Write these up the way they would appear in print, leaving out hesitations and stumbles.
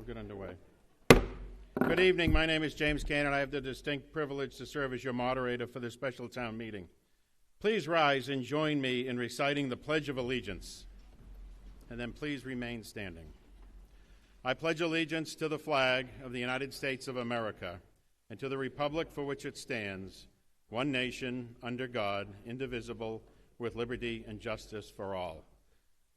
We'll get underway. Good evening. My name is James Cannon. I have the distinct privilege to serve as your moderator for this special town meeting. Please rise and join me in reciting the Pledge of Allegiance, and then please remain standing. I pledge allegiance to the flag of the United States of America and to the republic for which it stands, one nation, under God, indivisible, with liberty and justice for all.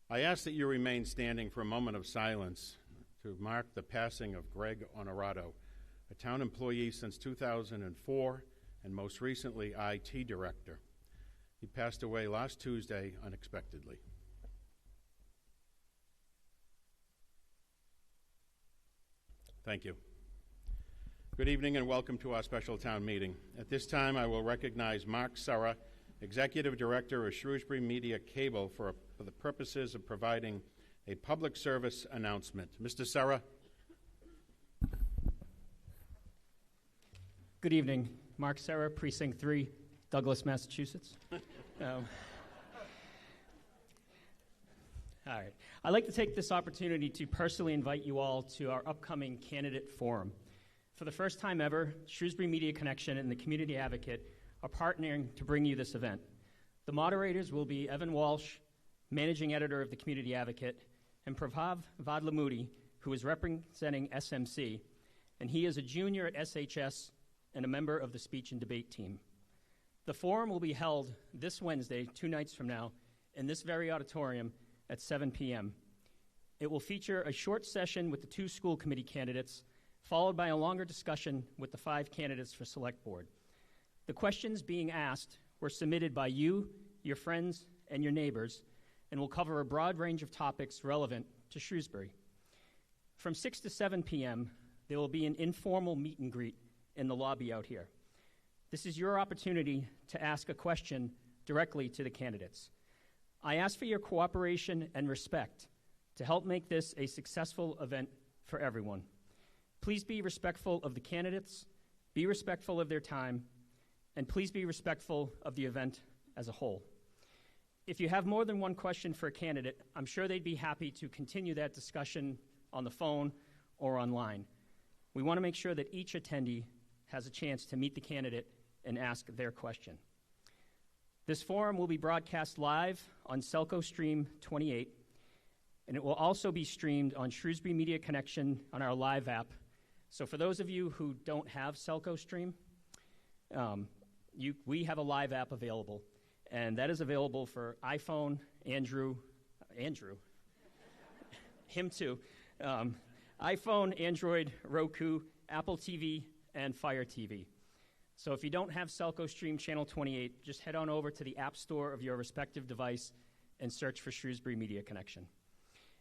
I ask that you remain standing for a moment of silence to mark the passing of Greg Honorato, a town employee since 2004 and most recently IT director. He passed away last Tuesday unexpectedly. Thank you. Good evening and welcome to our special town meeting. At this time, I will recognize Mark Serra, Executive Director of Shrewsbury Media Cable, for the purposes of providing a public service announcement. Mr. Serra. Good evening. Mark Serra, Precinct 3, Douglas, Massachusetts. All right. I'd like to take this opportunity to personally invite you all to our upcoming candidate forum. For the first time ever, Shrewsbury Media Connection and the Community Advocate are partnering to bring you this event. The moderators will be Evan Walsh, Managing Editor of the Community Advocate, and Prabhav Vadlamudi, who is representing SMC, and he is a junior at SHS and a member of the speech and debate team. The forum will be held this Wednesday, 2 nights from now, in this very auditorium at 7 p.m. It will feature a short session with the 2 school committee candidates, followed by a longer discussion with the 5 candidates for Select Board. The questions being asked were submitted by you, your friends, and your neighbors, and will cover a broad range of topics relevant to Shrewsbury. From 6 to 7 p.m., there will be an informal meet and greet in the lobby out here. This is your opportunity to ask a question directly to the candidates. I ask for your cooperation and respect to help make this a successful event for everyone. Please be respectful of the candidates, be respectful of their time, and please be respectful of the event as a whole. If you have more than one question for a candidate, I'm sure they'd be happy to continue that discussion on the phone or online. We want to make sure that each attendee has a chance to meet the candidate and ask their question. This forum will be broadcast live on Selco Stream 28, and it will also be streamed on Shrewsbury Media Connection on our live app. So for those of you who don't have Selco Stream, we have a live app available, and that is available for iPhone, Andrew, him too, iPhone, Android, Roku, Apple TV, and Fire TV. So if you don't have Selco Stream Channel 28, just head on over to the App Store of your respective device and search for Shrewsbury Media Connection.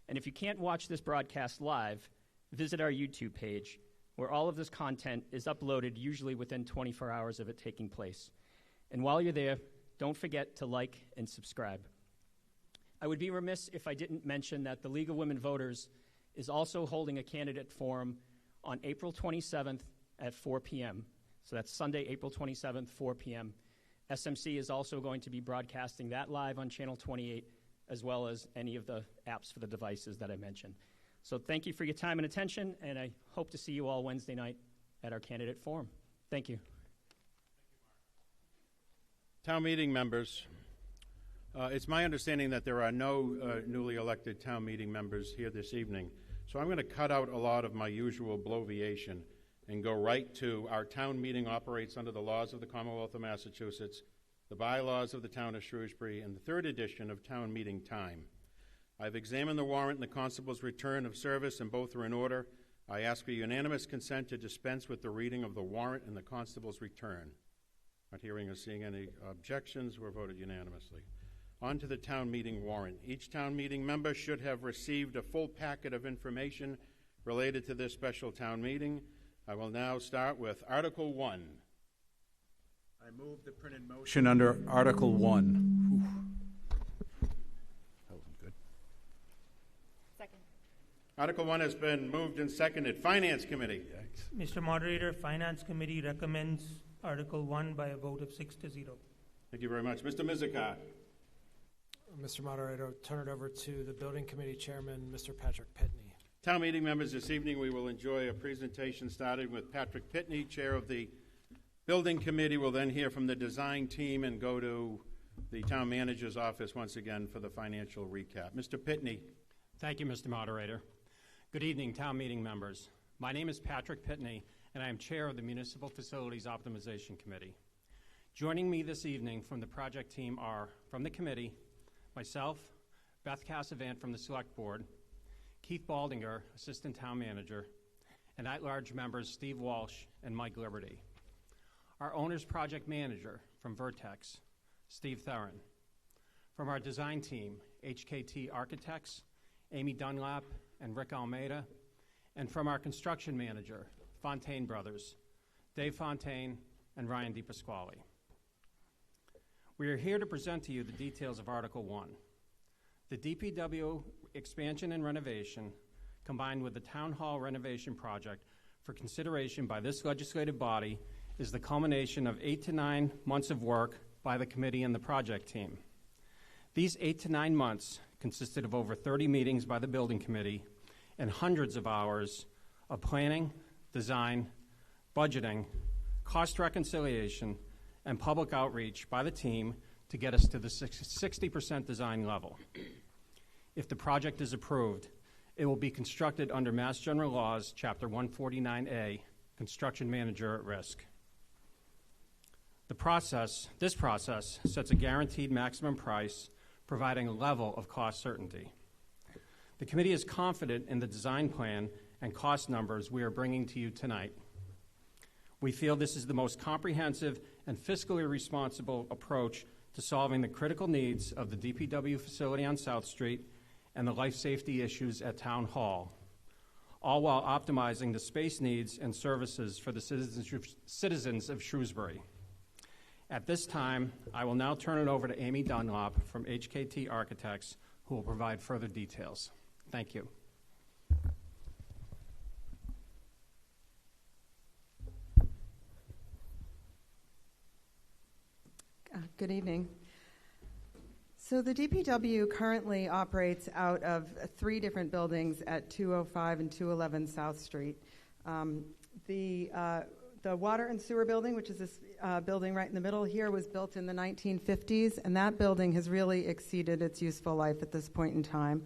And if you can't watch this broadcast live, visit our YouTube page, where all of this content is uploaded usually within 24 hours of it taking place. And while you're there, don't forget to like and subscribe. I would be remiss if I didn't mention that the League of Women Voters is also holding a candidate forum on April 27th at 4 p.m. So that's Sunday, April 27th, 4 p.m. SMC is also going to be broadcasting that live on Channel 28, as well as any of the apps for the devices that I mentioned. So thank you for your time and attention, and I hope to see you all Wednesday night at our candidate forum. Thank you. Town meeting members, it's my understanding that there are no newly elected town meeting members here this evening. So I'm going to cut out a lot of my usual bloviation and go right to our town meeting operates under the laws of the Commonwealth of Massachusetts, the bylaws of the town of Shrewsbury, and the 3rd edition of town meeting time. I've examined the warrant and the constable's return of service, and both are in order. I ask for unanimous consent to dispense with the reading of the warrant and the constable's return. Not hearing or seeing any objections, we're voted unanimously. On to the town meeting warrant. Each town meeting member should have received a full packet of information related to this special town meeting. I will now start with Article 1. I move the printed motion under Article 1. Article 1 has been moved and seconded. Finance Committee. Mr. Moderator, Finance Committee recommends Article 1 by a vote of 6-0. Thank you very much. Mr. Mizikar. Mr. Moderator, turn it over to the Building Committee Chairman, Mr. Patrick Pitney. Town meeting members, this evening we will enjoy a presentation starting with Patrick Pitney, chair of the Building Committee. We'll then hear from the design team and go to the town manager's office once again for the financial recap. Mr. Pitney. Thank you, Mr. Moderator. Good evening, town meeting members. My name is Patrick Pitney, and I am chair of the Municipal Facilities Optimization Committee. Joining me this evening from the project team are, from the committee, myself, Beth Cassavant from the Select Board, Keith Baldinger, Assistant Town Manager, and at-large members Steve Walsh and Mike Liberty. Our owner's project manager from Vertex, Steve Theron. From our design team, HKT Architects, Amy Dunlap and Rick Almeida, and from our construction manager, Fontaine Brothers, Dave Fontaine and Ryan DiPasquale. We are here to present to you the details of Article 1. The DPW expansion and renovation, combined with the Town Hall renovation project for consideration by this legislative body, is the culmination of 8 to 9 months of work by the committee and the project team. These 8 to 9 months consisted of over 30 meetings by the building committee and hundreds of hours of planning, design, budgeting, cost reconciliation, and public outreach by the team to get us to the 60% design level. If the project is approved, it will be constructed under Mass General Laws, Chapter 149A, Construction Manager at Risk. This process sets a guaranteed maximum price, providing a level of cost certainty. The committee is confident in the design plan and cost numbers we are bringing to you tonight. We feel this is the most comprehensive and fiscally responsible approach to solving the critical needs of the DPW facility on South Street and the life safety issues at Town Hall, all while optimizing the space needs and services for the citizens of Shrewsbury. At this time, I will now turn it over to Amy Dunlop from HKT Architects, who will provide further details. Thank you. Good evening. So the DPW currently operates out of 3 different buildings at 205 and 211 South Street. The water and sewer building, which is this building right in the middle here, was built in the 1950s, and that building has really exceeded its useful life at this point in time.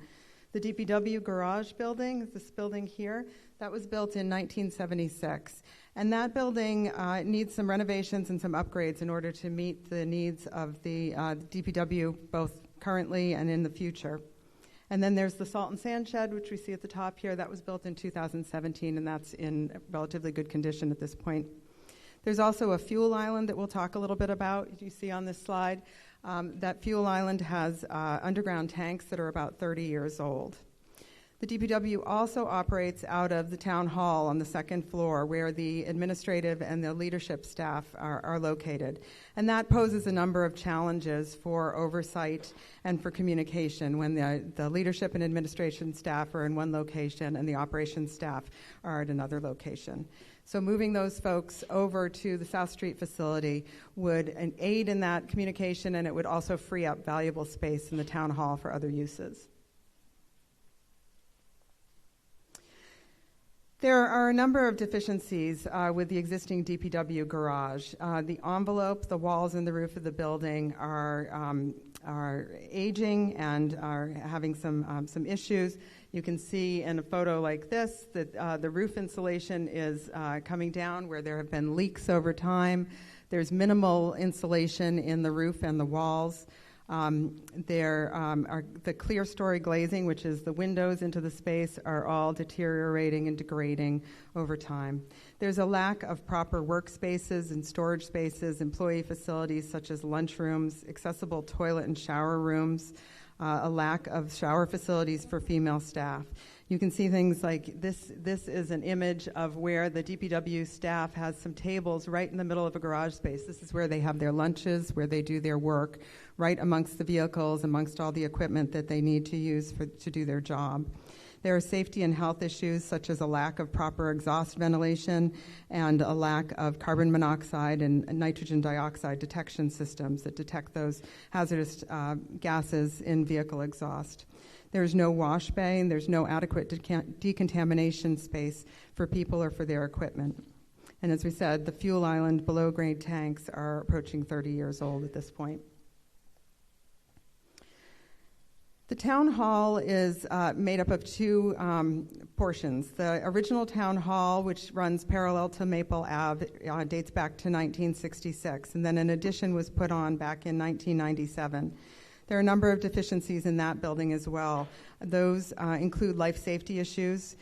The DPW garage building, this building here, that was built in 1976. And that building needs some renovations and some upgrades in order to meet the needs of the DPW, both currently and in the future. And then there's the salt and sand shed, which we see at the top here. That was built in 2017, and that's in relatively good condition at this point. There's also a fuel island that we'll talk a little bit about, as you see on this slide. That fuel island has underground tanks that are about 30 years old. The DPW also operates out of the town hall on the 2nd floor, where the administrative and the leadership staff are located. And that poses a number of challenges for oversight and for communication when the leadership and administration staff are in one location and the operations staff are at another location. So moving those folks over to the South Street facility would aid in that communication, and it would also free up valuable space in the town hall for other uses. There are a number of deficiencies with the existing DPW garage. The envelope, the walls, and the roof of the building are aging and are having some issues. You can see in a photo like this that the roof insulation is coming down where there have been leaks over time. There's minimal insulation in the roof and the walls. There are the clear story glazing, which is the windows into the space, are all deteriorating and degrading over time. There's a lack of proper workspaces and storage spaces, employee facilities such as lunchrooms, accessible toilet and shower rooms, a lack of shower facilities for female staff. You can see things like this. This is an image of where the DPW staff has some tables right in the middle of a garage space. This is where they have their lunches, where they do their work, right amongst the vehicles, amongst all the equipment that they need to use to do their job. There are safety and health issues such as a lack of proper exhaust ventilation and a lack of carbon monoxide and nitrogen dioxide detection systems that detect those hazardous gases in vehicle exhaust. There's no wash bay, and there's no adequate decontamination space for people or for their equipment. And as we said, the fuel island below-grade tanks are approaching 30 years old at this point. The town hall is made up of two portions. The original town hall, which runs parallel to Maple Ave, dates back to 1966, and then an addition was put on back in 1997. There are a number of deficiencies in that building as well. Those include life safety issues.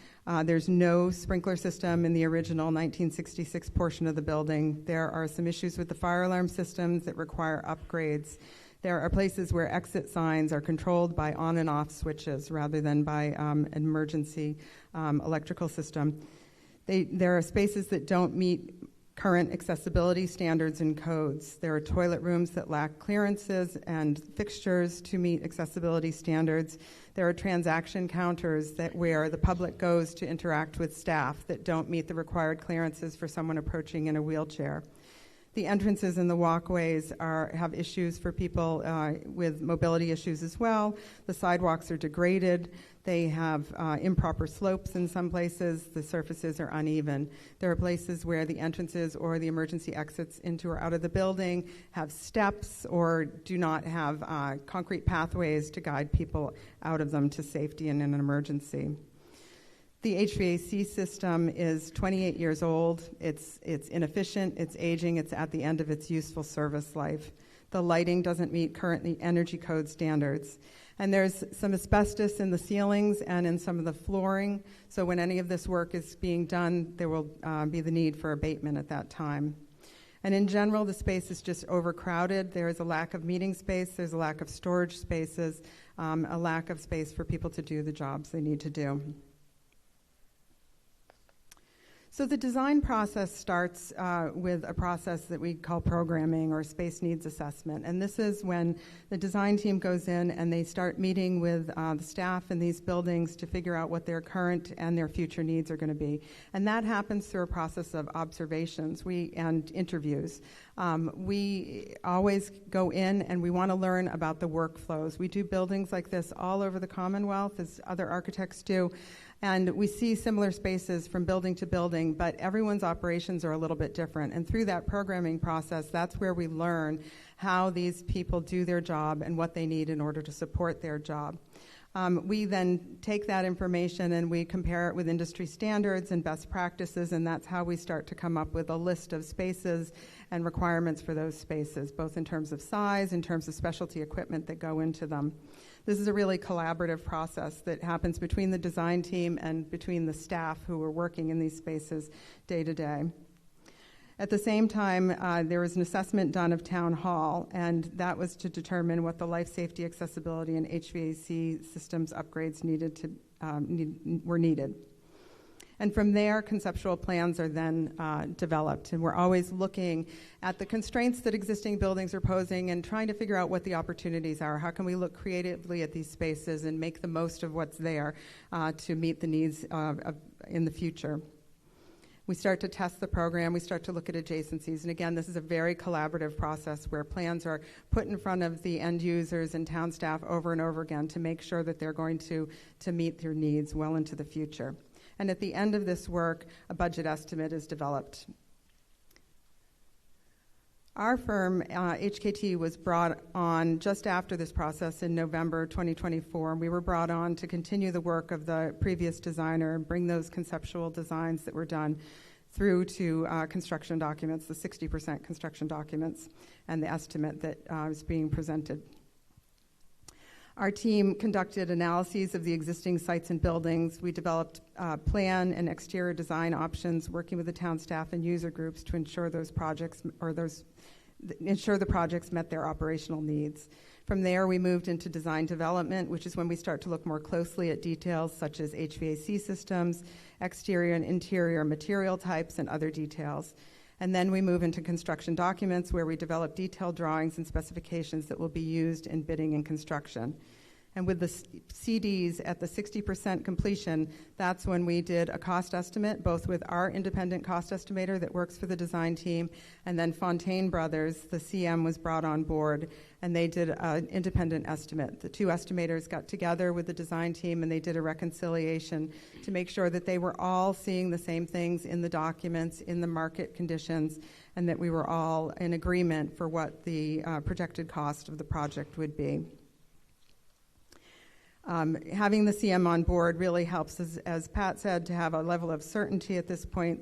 There's no sprinkler system in the original 1966 portion of the building. There are some issues with the fire alarm systems that require upgrades. There are places where exit signs are controlled by on and off switches rather than by an emergency electrical system. There are spaces that don't meet current accessibility standards and codes. There are toilet rooms that lack clearances and fixtures to meet accessibility standards. There are transaction counters where the public goes to interact with staff that don't meet the required clearances for someone approaching in a wheelchair. The entrances and the walkways have issues for people with mobility issues as well. The sidewalks are degraded. They have improper slopes in some places. The surfaces are uneven. There are places where the entrances or the emergency exits into or out of the building have steps or do not have concrete pathways to guide people out of them to safety in an emergency. The HVAC system is 28 years old. It's inefficient, it's aging, it's at the end of its useful service life. The lighting doesn't meet current energy code standards. And there's some asbestos in the ceilings and in some of the flooring. So when any of this work is being done, there will be the need for abatement at that time. And in general, the space is just overcrowded. There is a lack of meeting space. There's a lack of storage spaces, a lack of space for people to do the jobs they need to do. So the design process starts with a process that we call programming or space needs assessment. And this is when the design team goes in and they start meeting with the staff in these buildings to figure out what their current and their future needs are going to be. And that happens through a process of observations and interviews. We always go in and we want to learn about the workflows. We do buildings like this all over the Commonwealth, as other architects do. And we see similar spaces from building to building, but everyone's operations are a little bit different. And through that programming process, that's where we learn how these people do their job and what they need in order to support their job. We then take that information and we compare it with industry standards and best practices, and that's how we start to come up with a list of spaces and requirements for those spaces, both in terms of size, in terms of specialty equipment that go into them. This is a really collaborative process that happens between the design team and between the staff who are working in these spaces day to day. At the same time, there was an assessment done of Town Hall, and that was to determine what the life safety, accessibility, and HVAC systems upgrades were needed. And from there, conceptual plans are then developed. And we're always looking at the constraints that existing buildings are posing and trying to figure out what the opportunities are. How can we look creatively at these spaces and make the most of what's there to meet the needs in the future? We start to test the program. We start to look at adjacencies. And again, this is a very collaborative process where plans are put in front of the end users and town staff over and over again to make sure that they're going to meet their needs well into the future. And at the end of this work, a budget estimate is developed. Our firm, HKT, was brought on just after this process in November 2024. We were brought on to continue the work of the previous designer and bring those conceptual designs that were done through to construction documents, the 60% construction documents, and the estimate that is being presented. Our team conducted analyses of the existing sites and buildings. We developed plan and exterior design options, working with the town staff and user groups to ensure the projects met their operational needs. From there, we moved into design development, which is when we start to look more closely at details such as HVAC systems, exterior and interior material types, and other details. And then we move into construction documents where we develop detailed drawings and specifications that will be used in bidding and construction. And with the CDs at the 60% completion, that's when we did a cost estimate, both with our independent cost estimator that works for the design team, and then Fontaine Brothers, the CM, was brought on board, and they did an independent estimate. The two estimators got together with the design team, and they did a reconciliation to make sure that they were all seeing the same things in the documents, in the market conditions, and that we were all in agreement for what the projected cost of the project would be. Having the CM on board really helps, as Pat said, to have a level of certainty at this point.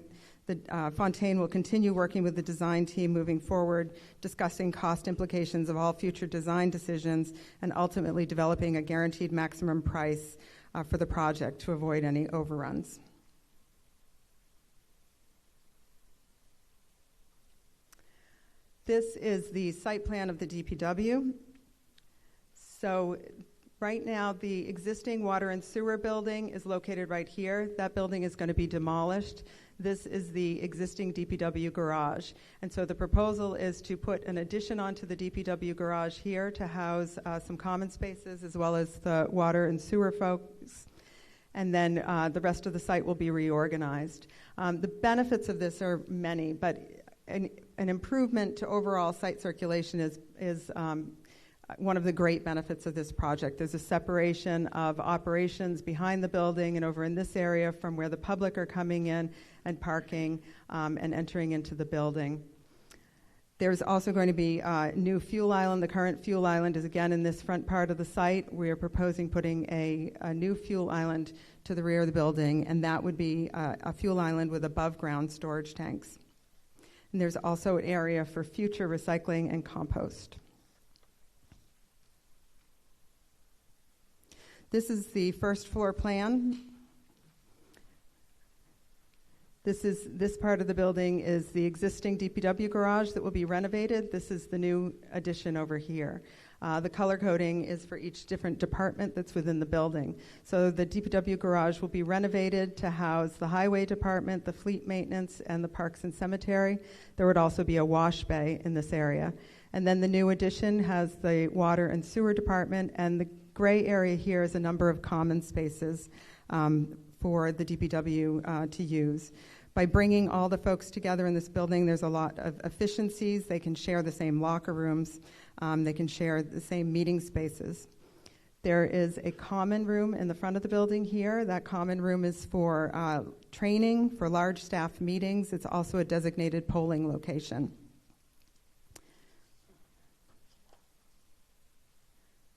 Fontaine will continue working with the design team moving forward, discussing cost implications of all future design decisions, and ultimately developing a guaranteed maximum price for the project to avoid any overruns. This is the site plan of the DPW. So right now, the existing water and sewer building is located right here. That building is going to be demolished. This is the existing DPW garage. And so the proposal is to put an addition onto the DPW garage here to house some common spaces as well as the water and sewer folks. And then the rest of the site will be reorganized. The benefits of this are many, but an improvement to overall site circulation is one of the great benefits of this project. There's a separation of operations behind the building and over in this area from where the public are coming in and parking and entering into the building. There's also going to be a new fuel island. The current fuel island is again in this front part of the site. We are proposing putting a new fuel island to the rear of the building, and that would be a fuel island with above-ground storage tanks. And there's also an area for future recycling and compost. This is the first floor plan. This part of the building is the existing DPW garage that will be renovated. This is the new addition over here. The color coding is for each different department that's within the building. So the DPW garage will be renovated to house the highway department, the fleet maintenance, and the parks and cemetery. There would also be a wash bay in this area. And then the new addition has the water and sewer department, and the gray area here is a number of common spaces for the DPW to use. By bringing all the folks together in this building, there's a lot of efficiencies. They can share the same locker rooms. They can share the same meeting spaces. There is a common room in the front of the building here. That common room is for training, for large staff meetings. It's also a designated polling location.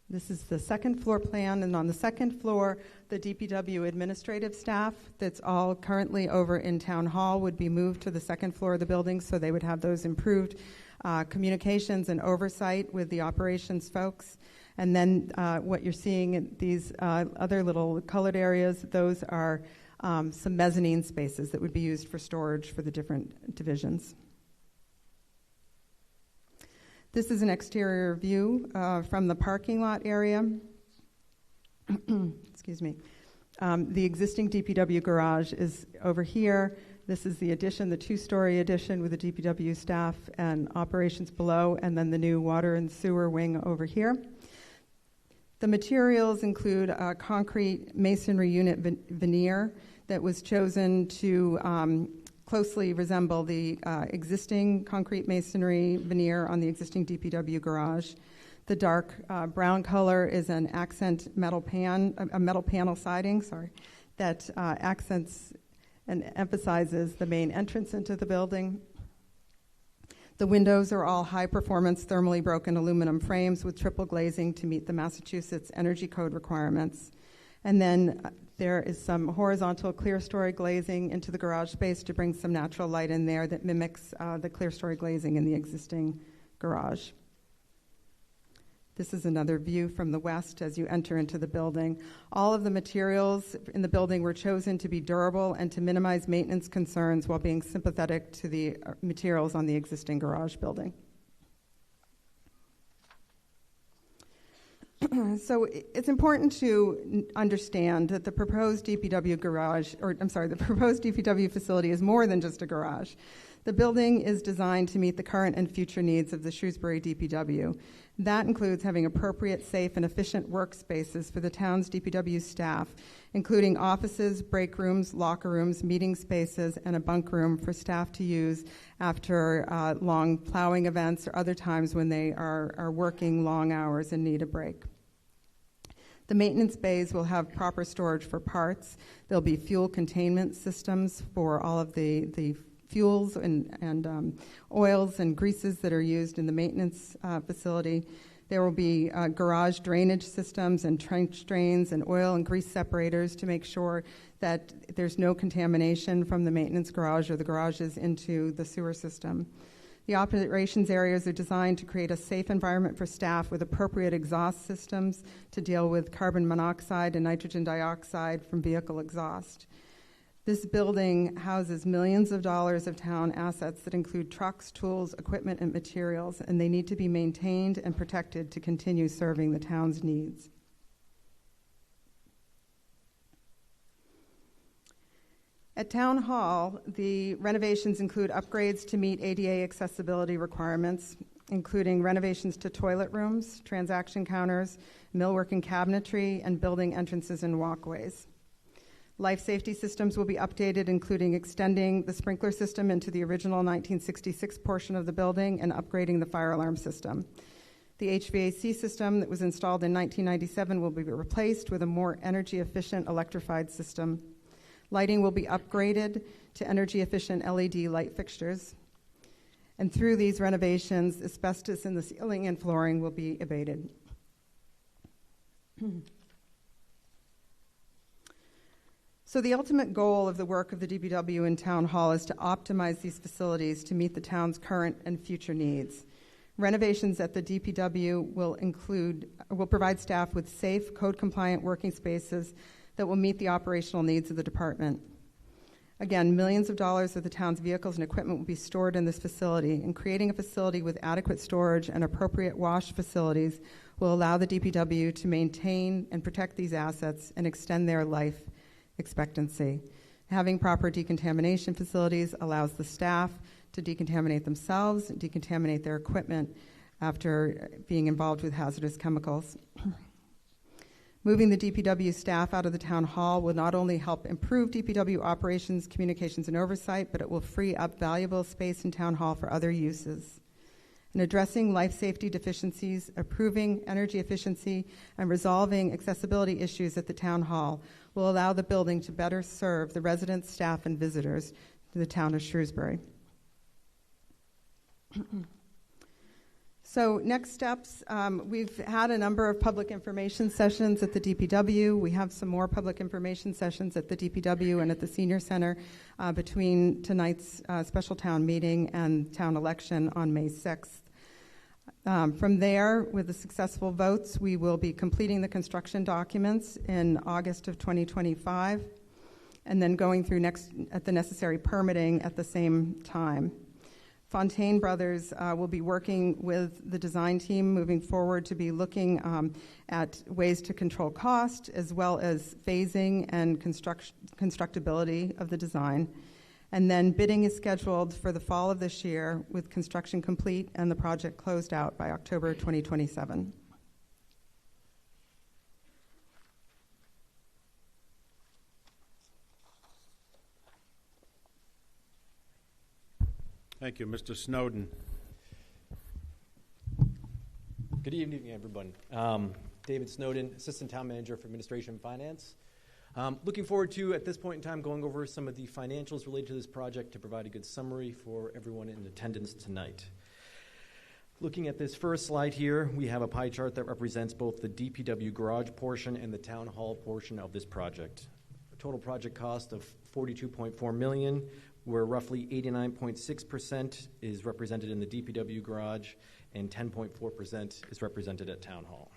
This is the second floor plan, and on the second floor, the DPW administrative staff that's all currently over in Town Hall would be moved to the second floor of the building, so they would have those improved communications and oversight with the operations folks. And then what you're seeing in these other little colored areas, those are some mezzanine spaces that would be used for storage for the different divisions. This is an exterior view from the parking lot area. Excuse me. The existing DPW garage is over here. This is the addition, the two-story addition with the DPW staff and operations below, and then the new water and sewer wing over here. The materials include a concrete masonry unit veneer that was chosen to closely resemble the existing concrete masonry veneer on the existing DPW garage. The dark brown color is an accent metal panel siding, that accents and emphasizes the main entrance into the building. The windows are all high-performance thermally broken aluminum frames with triple glazing to meet the Massachusetts Energy Code requirements. And then there is some horizontal clear-story glazing into the garage space to bring some natural light in there that mimics the clear-story glazing in the existing garage. This is another view from the west as you enter into the building. All of the materials in the building were chosen to be durable and to minimize maintenance concerns while being sympathetic to the materials on the existing garage building. So it's important to understand that the proposed DPW facility is more than just a garage. The building is designed to meet the current and future needs of the Shrewsbury DPW. That includes having appropriate, safe, and efficient workspaces for the town's DPW staff, including offices, break rooms, locker rooms, meeting spaces, and a bunk room for staff to use after long plowing events or other times when they are working long hours and need a break. The maintenance bays will have proper storage for parts. There'll be fuel containment systems for all of the fuels and oils and greases that are used in the maintenance facility. There will be garage drainage systems and trench drains and oil and grease separators to make sure that there's no contamination from the maintenance garage or the garages into the sewer system. The operations areas are designed to create a safe environment for staff with appropriate exhaust systems to deal with carbon monoxide and nitrogen dioxide from vehicle exhaust. This building houses millions of dollars of town assets that include trucks, tools, equipment, and materials, and they need to be maintained and protected to continue serving the town's needs. At Town Hall, the renovations include upgrades to meet ADA accessibility requirements, including renovations to toilet rooms, transaction counters, millwork and cabinetry, and building entrances and walkways. Life safety systems will be updated, including extending the sprinkler system into the original 1966 portion of the building and upgrading the fire alarm system. The HVAC system that was installed in 1997 will be replaced with a more energy-efficient electrified system. Lighting will be upgraded to energy-efficient LED light fixtures. And through these renovations, asbestos in the ceiling and flooring will be abated. So the ultimate goal of the work of the DPW and Town Hall is to optimize these facilities to meet the town's current and future needs. Renovations at the DPW will provide staff with safe, code-compliant working spaces that will meet the operational needs of the department. Again, millions of dollars of the town's vehicles and equipment will be stored in this facility, and creating a facility with adequate storage and appropriate wash facilities will allow the DPW to maintain and protect these assets and extend their life expectancy. Having proper decontamination facilities allows the staff to decontaminate themselves and decontaminate their equipment after being involved with hazardous chemicals. Moving the DPW staff out of the town hall will not only help improve DPW operations, communications, and oversight, but it will free up valuable space in town hall for other uses. In addressing life safety deficiencies, improving energy efficiency, and resolving accessibility issues at the town hall will allow the building to better serve the residents, staff, and visitors to the town of Shrewsbury. So next steps, we've had a number of public information sessions at the DPW. We have some more public information sessions at the DPW and at the Senior Center between tonight's special town meeting and town election on May 6th. From there, with the successful votes, we will be completing the construction documents in August of 2025 and then going through at the necessary permitting at the same time. Fontaine Brothers will be working with the design team moving forward to be looking at ways to control cost as well as phasing and constructability of the design. And then bidding is scheduled for the fall of this year with construction complete and the project closed out by October 2027. Thank you. Mr. Snowden. Good evening, everyone. David Snowden, Assistant Town Manager for Administration and Finance. Looking forward to, at this point in time, going over some of the financials related to this project to provide a good summary for everyone in attendance tonight. Looking at this first slide here, we have a pie chart that represents both the DPW garage portion and the town hall portion of this project. A total project cost of $42.4 million, where roughly 89.6% is represented in the DPW garage and 10.4% is represented at town hall.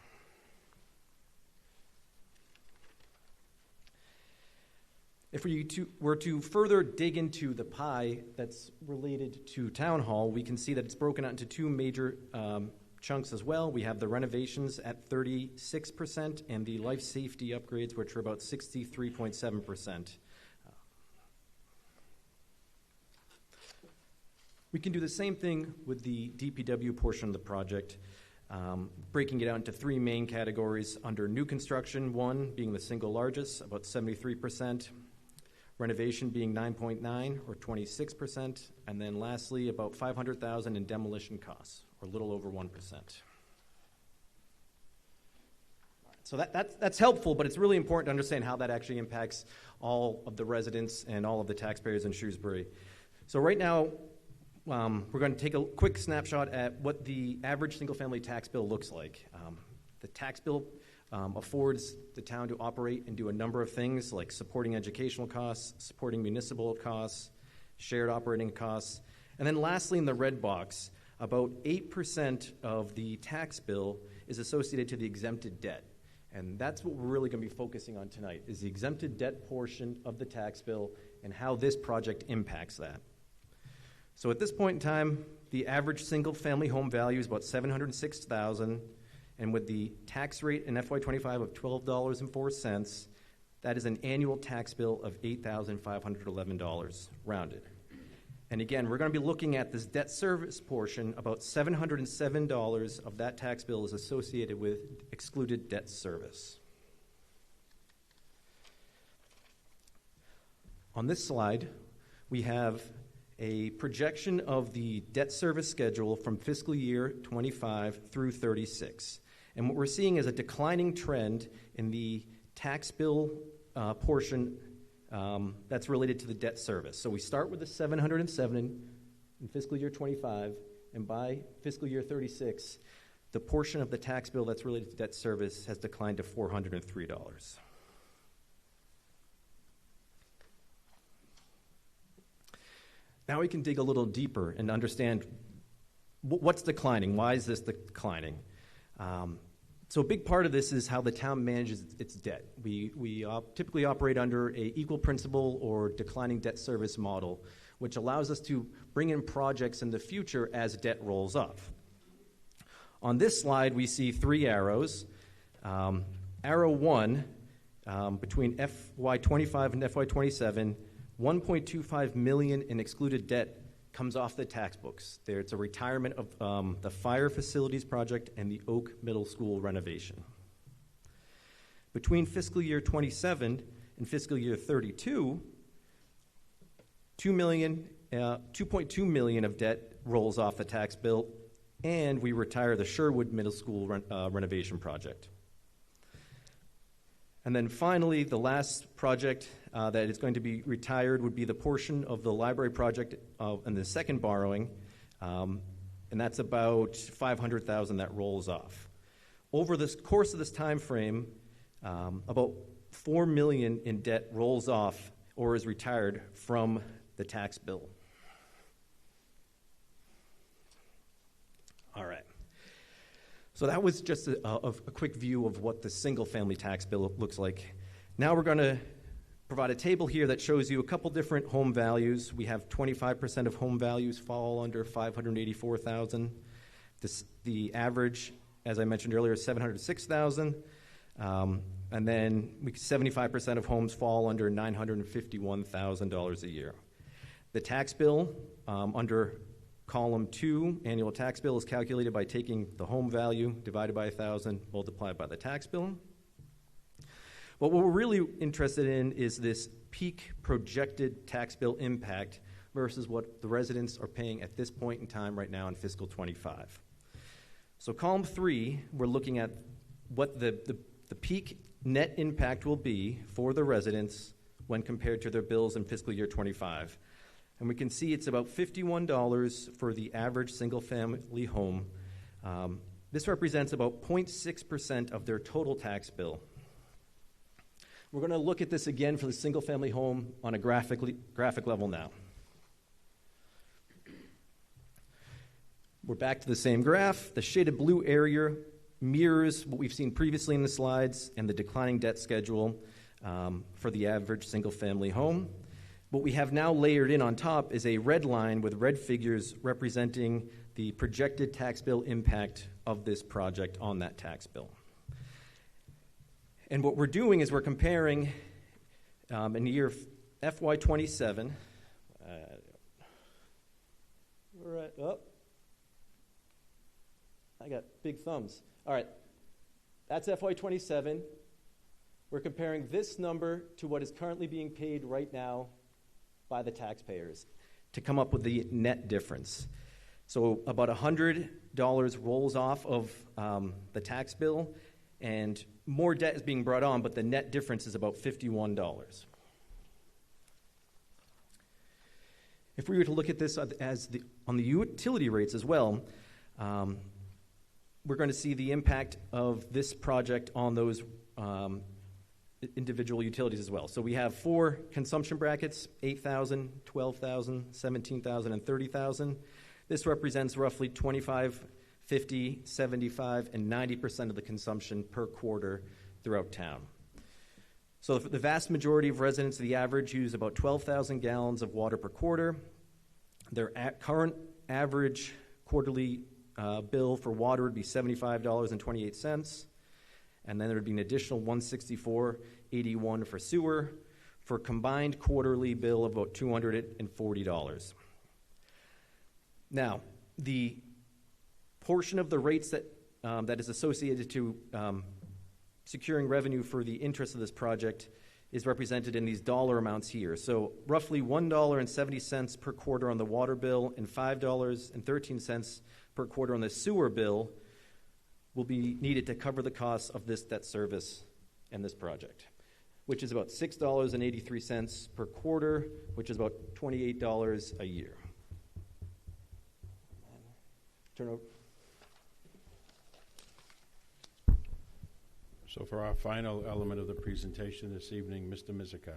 If we were to further dig into the pie that's related to town hall, we can see that it's broken out into two major chunks as well. We have the renovations at 36% and the life safety upgrades, which are about 63.7%. We can do the same thing with the DPW portion of the project, breaking it out into three main categories under new construction, 1 being the single largest, about 73%, renovation being 9.9 or 26%, and then lastly about $500,000 in demolition costs, or a little over 1%. So that's helpful, but it's really important to understand how that actually impacts all of the residents and all of the taxpayers in Shrewsbury. So right now, we're going to take a quick snapshot at what the average single-family tax bill looks like. The tax bill affords the town to operate and do a number of things like supporting educational costs, supporting municipal costs, shared operating costs, and then lastly in the red box, about 8% of the tax bill is associated to the exempted debt. And that's what we're really going to be focusing on tonight, is the exempted debt portion of the tax bill and how this project impacts that. So at this point in time, the average single-family home value is about $706,000, and with the tax rate in FY25 of $12.04, that is an annual tax bill of $8,511, rounded. And again, we're going to be looking at this debt service portion. About $707 of that tax bill is associated with excluded debt service. On this slide, we have a projection of the debt service schedule from fiscal year 25 through 36. And what we're seeing is a declining trend in the tax bill portion that's related to the debt service. So we start with the $707 in fiscal year 25, and by fiscal year 36, the portion of the tax bill that's related to debt service has declined to $403. Now we can dig a little deeper and understand what's declining. Why is this declining? So a big part of this is how the town manages its debt. We typically operate under a equal principal or declining debt service model, which allows us to bring in projects in the future as debt rolls off. On this slide, we see three arrows. Arrow 1, between FY25 and FY27, $1.25 million in excluded debt comes off the tax books. It's a retirement of the fire facilities project and the Oak Middle School renovation. Between fiscal year 27 and fiscal year 32, $2.2 million of debt rolls off the tax bill, and we retire the Sherwood Middle School renovation project. And then finally, the last project that is going to be retired would be the portion of the library project and the second borrowing, and that's about $500,000 that rolls off. Over the course of this time frame, about $4 million in debt rolls off or is retired from the tax bill. All right. So that was just a quick view of what the single-family tax bill looks like. Now we're going to provide a table here that shows you a couple different home values. We have 25% of home values fall under $584,000. The average, as I mentioned earlier, is $706,000. And then 75% of homes fall under $951,000 a year. The tax bill under column 2, annual tax bill, is calculated by taking the home value divided by 1,000 multiplied by the tax bill. But what we're really interested in is this peak projected tax bill impact versus what the residents are paying at this point in time right now in fiscal 25. So column 3, we're looking at what the peak net impact will be for the residents when compared to their bills in fiscal year 25. And we can see it's about $51 for the average single-family home. This represents about 0.6% of their total tax bill. We're going to look at this again for the single-family home on a graphic level now. We're back to the same graph. The shaded blue area mirrors what we've seen previously in the slides and the declining debt schedule for the average single-family home. What we have now layered in on top is a red line with red figures representing the projected tax bill impact of this project on that tax bill. And what we're doing is we're comparing in the year FY27, We're at, oh. I got big thumbs. All right. That's FY27. We're comparing this number to what is currently being paid right now by the taxpayers to come up with the net difference. So about $100 rolls off of the tax bill, and more debt is being brought on, but the net difference is about $51. If we were to look at this on the utility rates as well, we're going to see the impact of this project on those individual utilities as well. So we have 4 consumption brackets, 8,000, 12,000, 17,000, and 30,000. This represents roughly 25, 50, 75, and 90% of the consumption per quarter throughout town. So the vast majority of residents, the average, use about 12,000 gallons of water per quarter. Their current average quarterly bill for water would be $75.28. And then there would be an additional $164.81 for sewer, for a combined quarterly bill of about $240. Now, the portion of the rates that is associated to securing revenue for the interest of this project is represented in these dollar amounts here. So roughly $1.70 per quarter on the water bill and $5.13 per quarter on the sewer bill will be needed to cover the costs of this debt service and this project, which is about $6.83 per quarter, which is about $28 a year. Turn over. So for our final element of the presentation this evening, Mr. Mizikar.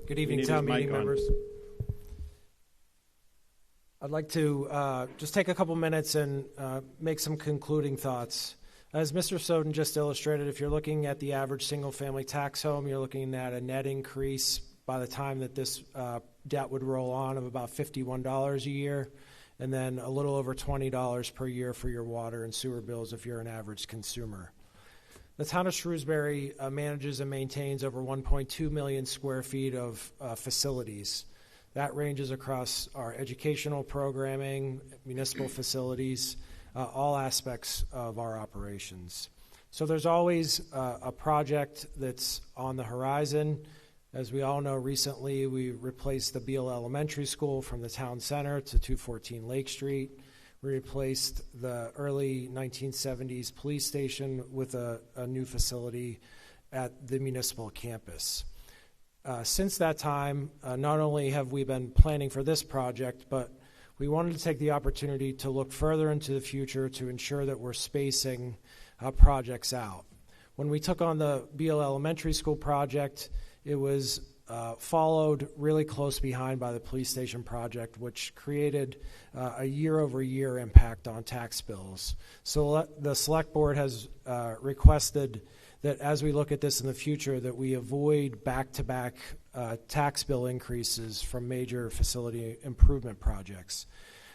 Good evening, town meeting members. I'd like to just take a couple minutes and make some concluding thoughts. As Mr. Snowden just illustrated, if you're looking at the average single-family tax home, you're looking at a net increase by the time that this debt would roll on of about $51 a year, and then a little over $20 per year for your water and sewer bills if you're an average consumer. The town of Shrewsbury manages and maintains over 1.2 million square feet of facilities. That ranges across our educational programming, municipal facilities, all aspects of our operations. So there's always a project that's on the horizon. As we all know, recently we replaced the Beale Elementary School from the town center to 214 Lake Street. We replaced the early 1970s police station with a new facility at the municipal campus. Since that time, not only have we been planning for this project, but we wanted to take the opportunity to look further into the future to ensure that we're spacing projects out. When we took on the Beale Elementary School project, it was followed really close behind by the police station project, which created a year-over-year impact on tax bills. So the select board has requested that as we look at this in the future, that we avoid back-to-back tax bill increases from major facility improvement projects.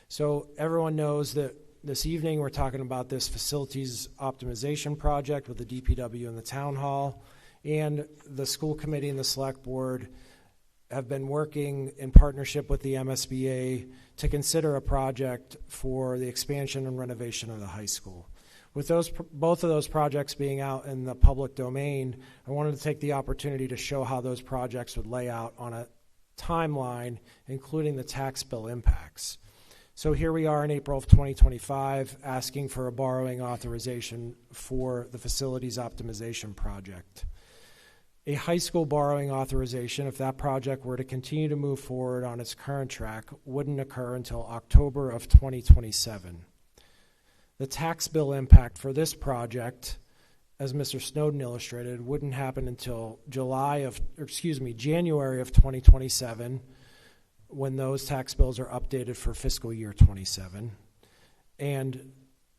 So everyone knows that this evening we're talking about this facilities optimization project with the DPW and the town hall, and the school committee and the select board have been working in partnership with the MSBA to consider a project for the expansion and renovation of the high school. With both of those projects being out in the public domain, I wanted to take the opportunity to show how those projects would lay out on a timeline, including the tax bill impacts. So here we are in April of 2025, asking for a borrowing authorization for the facilities optimization project. A high school borrowing authorization, if that project were to continue to move forward on its current track, wouldn't occur until October of 2027. The tax bill impact for this project, as Mr. Snowden illustrated, wouldn't happen until January of 2027, when those tax bills are updated for fiscal year 27. And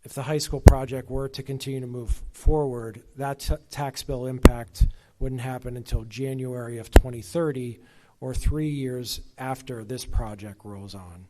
if the high school project were to continue to move forward, that tax bill impact wouldn't happen until January of 2030, or 3 years after this project rolls on.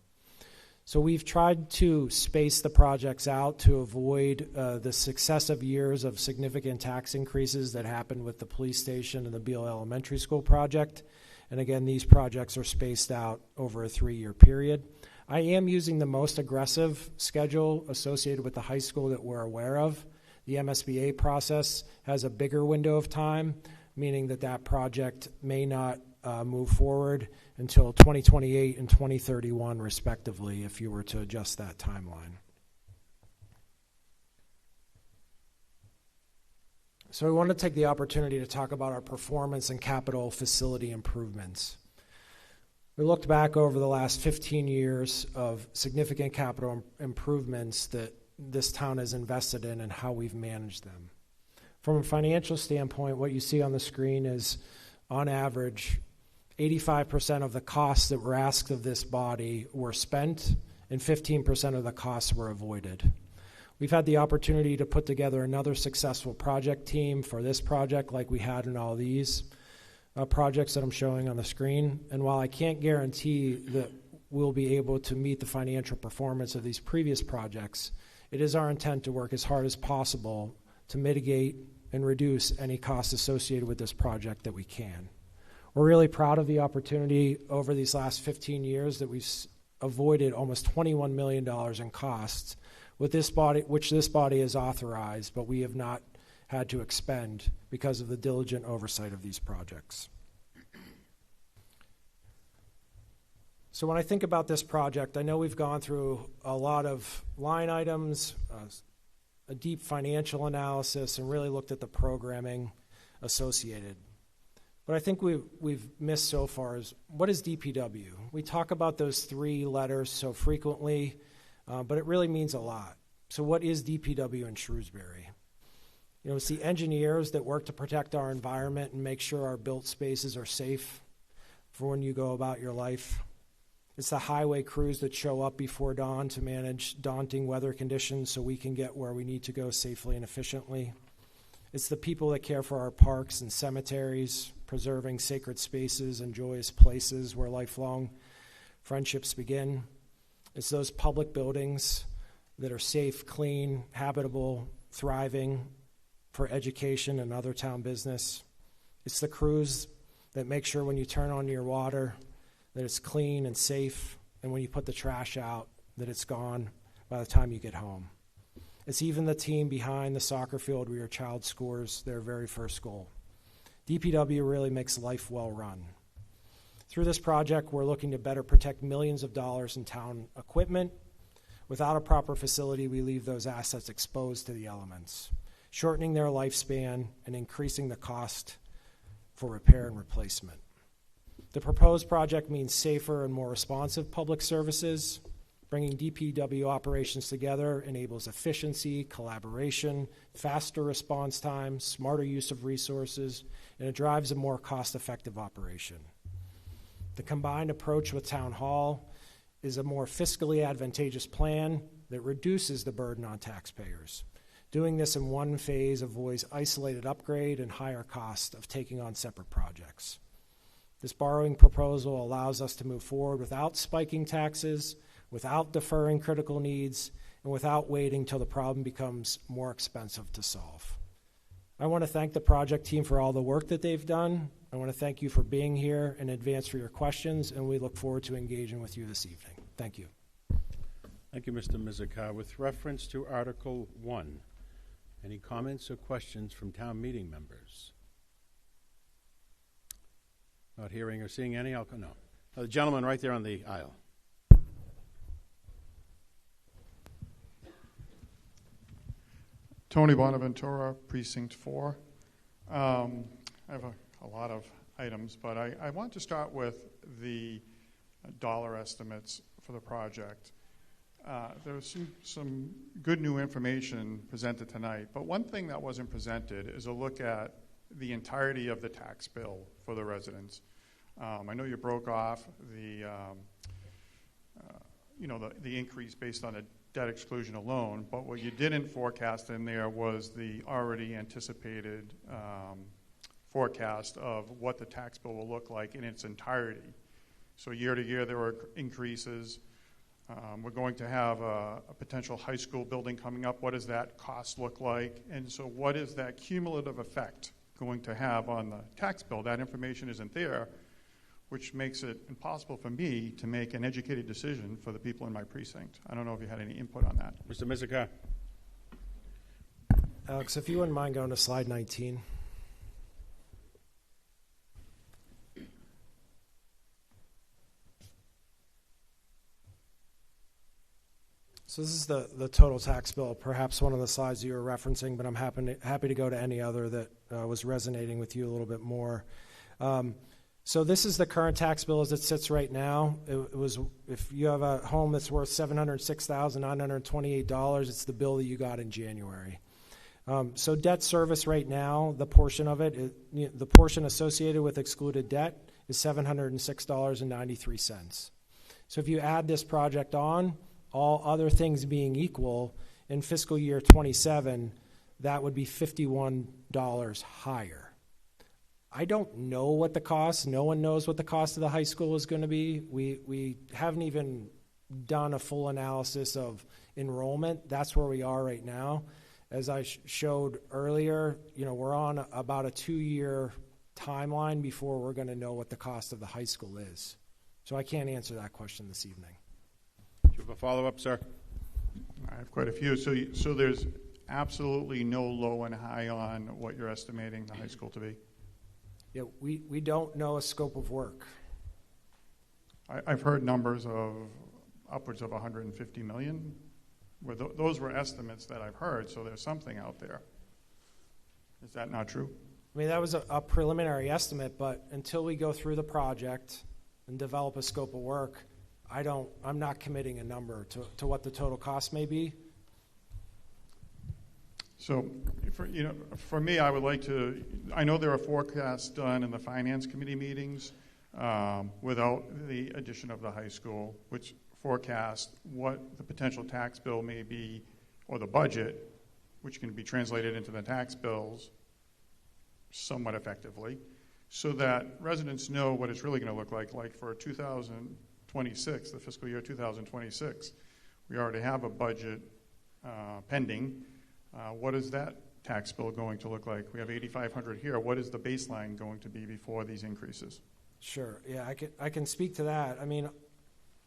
So we've tried to space the projects out to avoid the successive years of significant tax increases that happened with the police station and the Beale Elementary School project. And again, these projects are spaced out over a 3-year period. I am using the most aggressive schedule associated with the high school that we're aware of. The MSBA process has a bigger window of time, meaning that that project may not move forward until 2028 and 2031, respectively, if you were to adjust that timeline. So we want to take the opportunity to talk about our performance and capital facility improvements. We looked back over the last 15 years of significant capital improvements that this town has invested in and how we've managed them. From a financial standpoint, what you see on the screen is, on average, 85% of the costs that were asked of this body were spent, and 15% of the costs were avoided. We've had the opportunity to put together another successful project team for this project like we had in all these projects that I'm showing on the screen. And while I can't guarantee that we'll be able to meet the financial performance of these previous projects, it is our intent to work as hard as possible to mitigate and reduce any costs associated with this project that we can. We're really proud of the opportunity over these last 15 years that we've avoided almost $21 million in costs with this body, which this body has authorized, but we have not had to expend because of the diligent oversight of these projects. So when I think about this project, I know we've gone through a lot of line items, a deep financial analysis, and really looked at the programming associated. What I think we've missed so far is, what is DPW? We talk about those 3 letters so frequently, but it really means a lot. So what is DPW in Shrewsbury? You know, it's the engineers that work to protect our environment and make sure our built spaces are safe for when you go about your life. It's the highway crews that show up before dawn to manage daunting weather conditions so we can get where we need to go safely and efficiently. It's the people that care for our parks and cemeteries, preserving sacred spaces and joyous places where lifelong friendships begin. It's those public buildings that are safe, clean, habitable, thriving for education and other town business. It's the crews that make sure when you turn on your water that it's clean and safe, and when you put the trash out that it's gone by the time you get home. It's even the team behind the soccer field where your child scores their very first goal. DPW really makes life well run. Through this project, we're looking to better protect millions of dollars in town equipment. Without a proper facility, we leave those assets exposed to the elements, shortening their lifespan and increasing the cost for repair and replacement. The proposed project means safer and more responsive public services. Bringing DPW operations together enables efficiency, collaboration, faster response times, smarter use of resources, and it drives a more cost-effective operation. The combined approach with Town Hall is a more fiscally advantageous plan that reduces the burden on taxpayers. Doing this in one phase avoids isolated upgrade and higher cost of taking on separate projects. This borrowing proposal allows us to move forward without spiking taxes, without deferring critical needs, and without waiting till the problem becomes more expensive to solve. I want to thank the project team for all the work that they've done. I want to thank you for being here in advance for your questions, and we look forward to engaging with you this evening. Thank you. Thank you, Mr. Mizikar. With reference to Article 1, any comments or questions from town meeting members? Not hearing or seeing any? No. The gentleman right there on the aisle. Tony Bonaventura, Precinct 4. I have a lot of items, but I want to start with the dollar estimates for the project. There was some good new information presented tonight, but one thing that wasn't presented is a look at the entirety of the tax bill for the residents. I know you broke off the increase based on a debt exclusion alone, but what you didn't forecast in there was the already anticipated forecast of what the tax bill will look like in its entirety. So year to year there were increases. We're going to have a potential high school building coming up. What does that cost look like? And so what is that cumulative effect going to have on the tax bill? That information isn't there, which makes it impossible for me to make an educated decision for the people in my precinct. I don't know if you had any input on that. Mr. Mizikar. Alex, if you wouldn't mind going to slide 19. So this is the total tax bill, perhaps one of the slides you were referencing, but I'm happy to go to any other that was resonating with you a little bit more. So this is the current tax bill as it sits right now. It was, if you have a home that's worth $706,928, it's the bill that you got in January. So debt service right now, the portion of it, the portion associated with excluded debt is $706.93. So if you add this project on, all other things being equal, in fiscal year 27, that would be $51 higher. I don't know what the cost, no one knows what the cost of the high school is going to be. We haven't even done a full analysis of enrollment. That's where we are right now. As I showed earlier, we're on about a 2-year timeline before we're going to know what the cost of the high school is. So I can't answer that question this evening. Do you have a follow-up, sir? I have quite a few. So there's absolutely no low and high on what you're estimating the high school to be? Yeah, we don't know a scope of work. I've heard numbers of upwards of 150 million. Those were estimates that I've heard, so there's something out there. Is that not true? I mean, that was a preliminary estimate, but until we go through the project and develop a scope of work, I'm not committing a number to what the total cost may be. So, for me, I would like to. I know there are forecasts done in the finance committee meetings without the addition of the high school, which forecast what the potential tax bill may be, or the budget, which can be translated into the tax bills somewhat effectively, so that residents know what it's really going to look like. Like for 2026, the fiscal year 2026, we already have a budget pending. What is that tax bill going to look like? We have $8,500 here. What is the baseline going to be before these increases? Sure. Yeah, I can speak to that. I mean,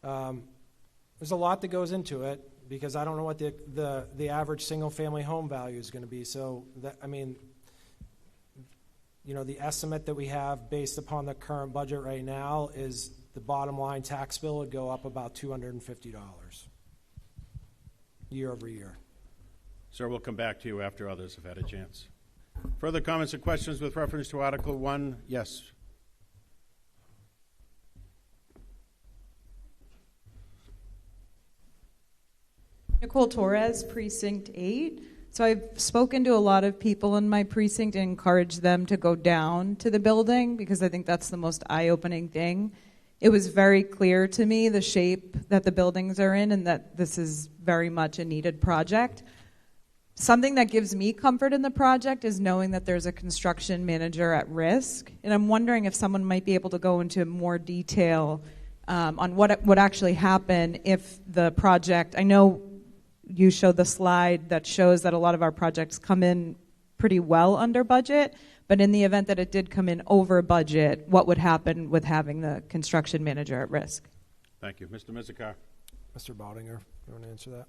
there's a lot that goes into it because I don't know what the average single-family home value is going to be. So, the estimate that we have based upon the current budget right now is the bottom line tax bill would go up about $250 year over year. Sir, we'll come back to you after others have had a chance. Further comments or questions with reference to Article 1? Yes. Nicole Torres, Precinct 8. So I've spoken to a lot of people in my precinct and encouraged them to go down to the building because I think that's the most eye-opening thing. It was very clear to me the shape that the buildings are in and that this is very much a needed project. Something that gives me comfort in the project is knowing that there's a construction manager at risk. And I'm wondering if someone might be able to go into more detail on what would actually happen if the project, I know you showed the slide that shows that a lot of our projects come in pretty well under budget, but in the event that it did come in over budget, what would happen with having the construction manager at risk? Thank you. Mr. Mizikar. Mr. Baudinger, you want to answer that?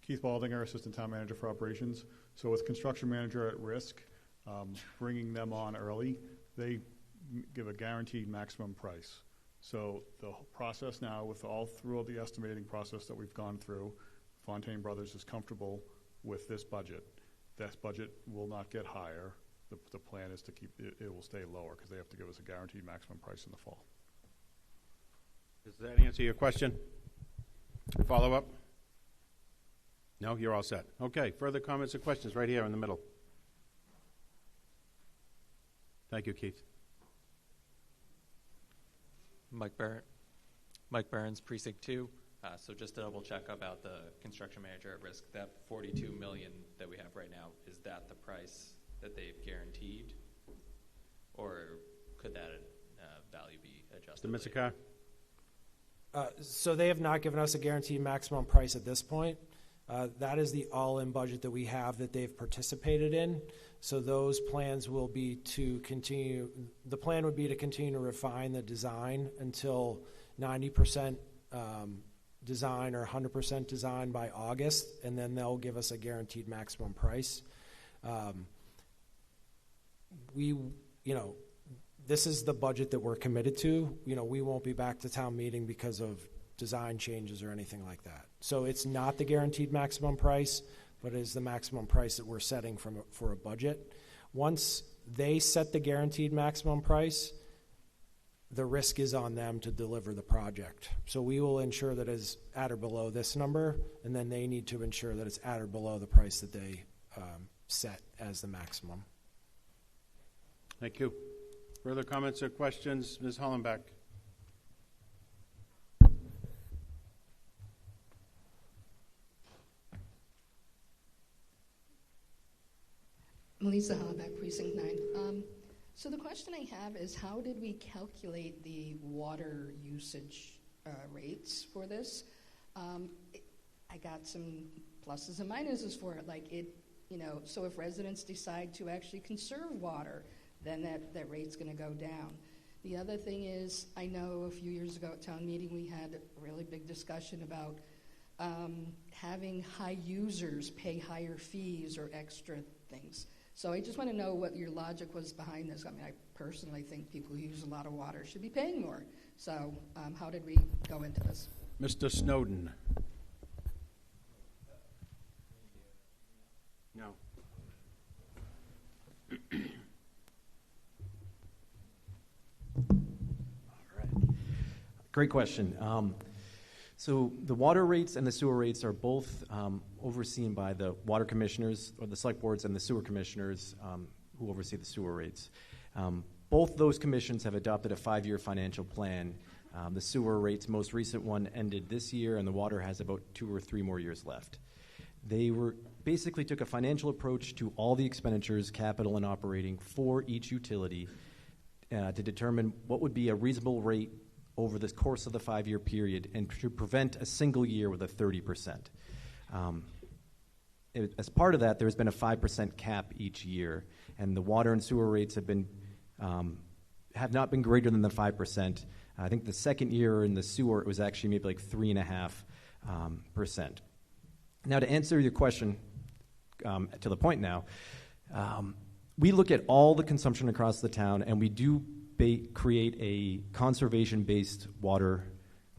Keith Baldinger, Assistant Town Manager for Operations. So with construction manager at risk, bringing them on early, they give a guaranteed maximum price. So the process now, with through the estimating process that we've gone through, Fontaine Brothers is comfortable with this budget. This budget will not get higher. The plan is to keep it will stay lower because they have to give us a guaranteed maximum price in the fall. Does that answer your question? Follow up? No, you're all set. Okay, further comments or questions right here in the middle. Thank you, Keith. Mike Burns, Precinct 2. So just to double check about the construction manager at risk, that $42 million that we have right now, is that the price that they've guaranteed, or could that value be adjusted? Mr. Mizikar? So they have not given us a guaranteed maximum price at this point. That is the all-in budget that we have that they've participated in. So those plans will be to continue, the plan would be to continue to refine the design until 90% design or 100% design by August, and then they'll give us a guaranteed maximum price. This is the budget that we're committed to. We won't be back to town meeting because of design changes or anything like that. So it's not the guaranteed maximum price, but it is the maximum price that we're setting for a budget. Once they set the guaranteed maximum price, the risk is on them to deliver the project. So we will ensure that it's at or below this number, and then they need to ensure that it's at or below the price that they set as the maximum. Thank you. Further comments or questions? Ms. Hollenbeck. Melissa Hollenbeck, Precinct 9. So the question I have is, how did we calculate the water usage rates for this? I got some pluses and minuses for it. So if residents decide to actually conserve water, then that rate's going to go down. The other thing is, I know a few years ago at town meeting we had a really big discussion about having high users pay higher fees or extra things. So I just want to know what your logic was behind this. I mean, I personally think people who use a lot of water should be paying more. So how did we go into this? Mr. Snowden. No. Great question. So the water rates and the sewer rates are both overseen by the water commissioners, or the select boards, and the sewer commissioners who oversee the sewer rates. Both those commissions have adopted a 5-year financial plan. The sewer rates, most recent one, ended this year, and the water has about 2 or 3 more years left. They basically took a financial approach to all the expenditures, capital and operating, for each utility to determine what would be a reasonable rate over the course of the 5-year period, and to prevent a single year with a 30%. As part of that, there's been a 5% cap each year, and the water and sewer rates have not been greater than the 5%. I think the second year in the sewer, it was actually maybe like 3.5%. Now, to answer your question to the point now, we look at all the consumption across the town, and we do create a conservation-based water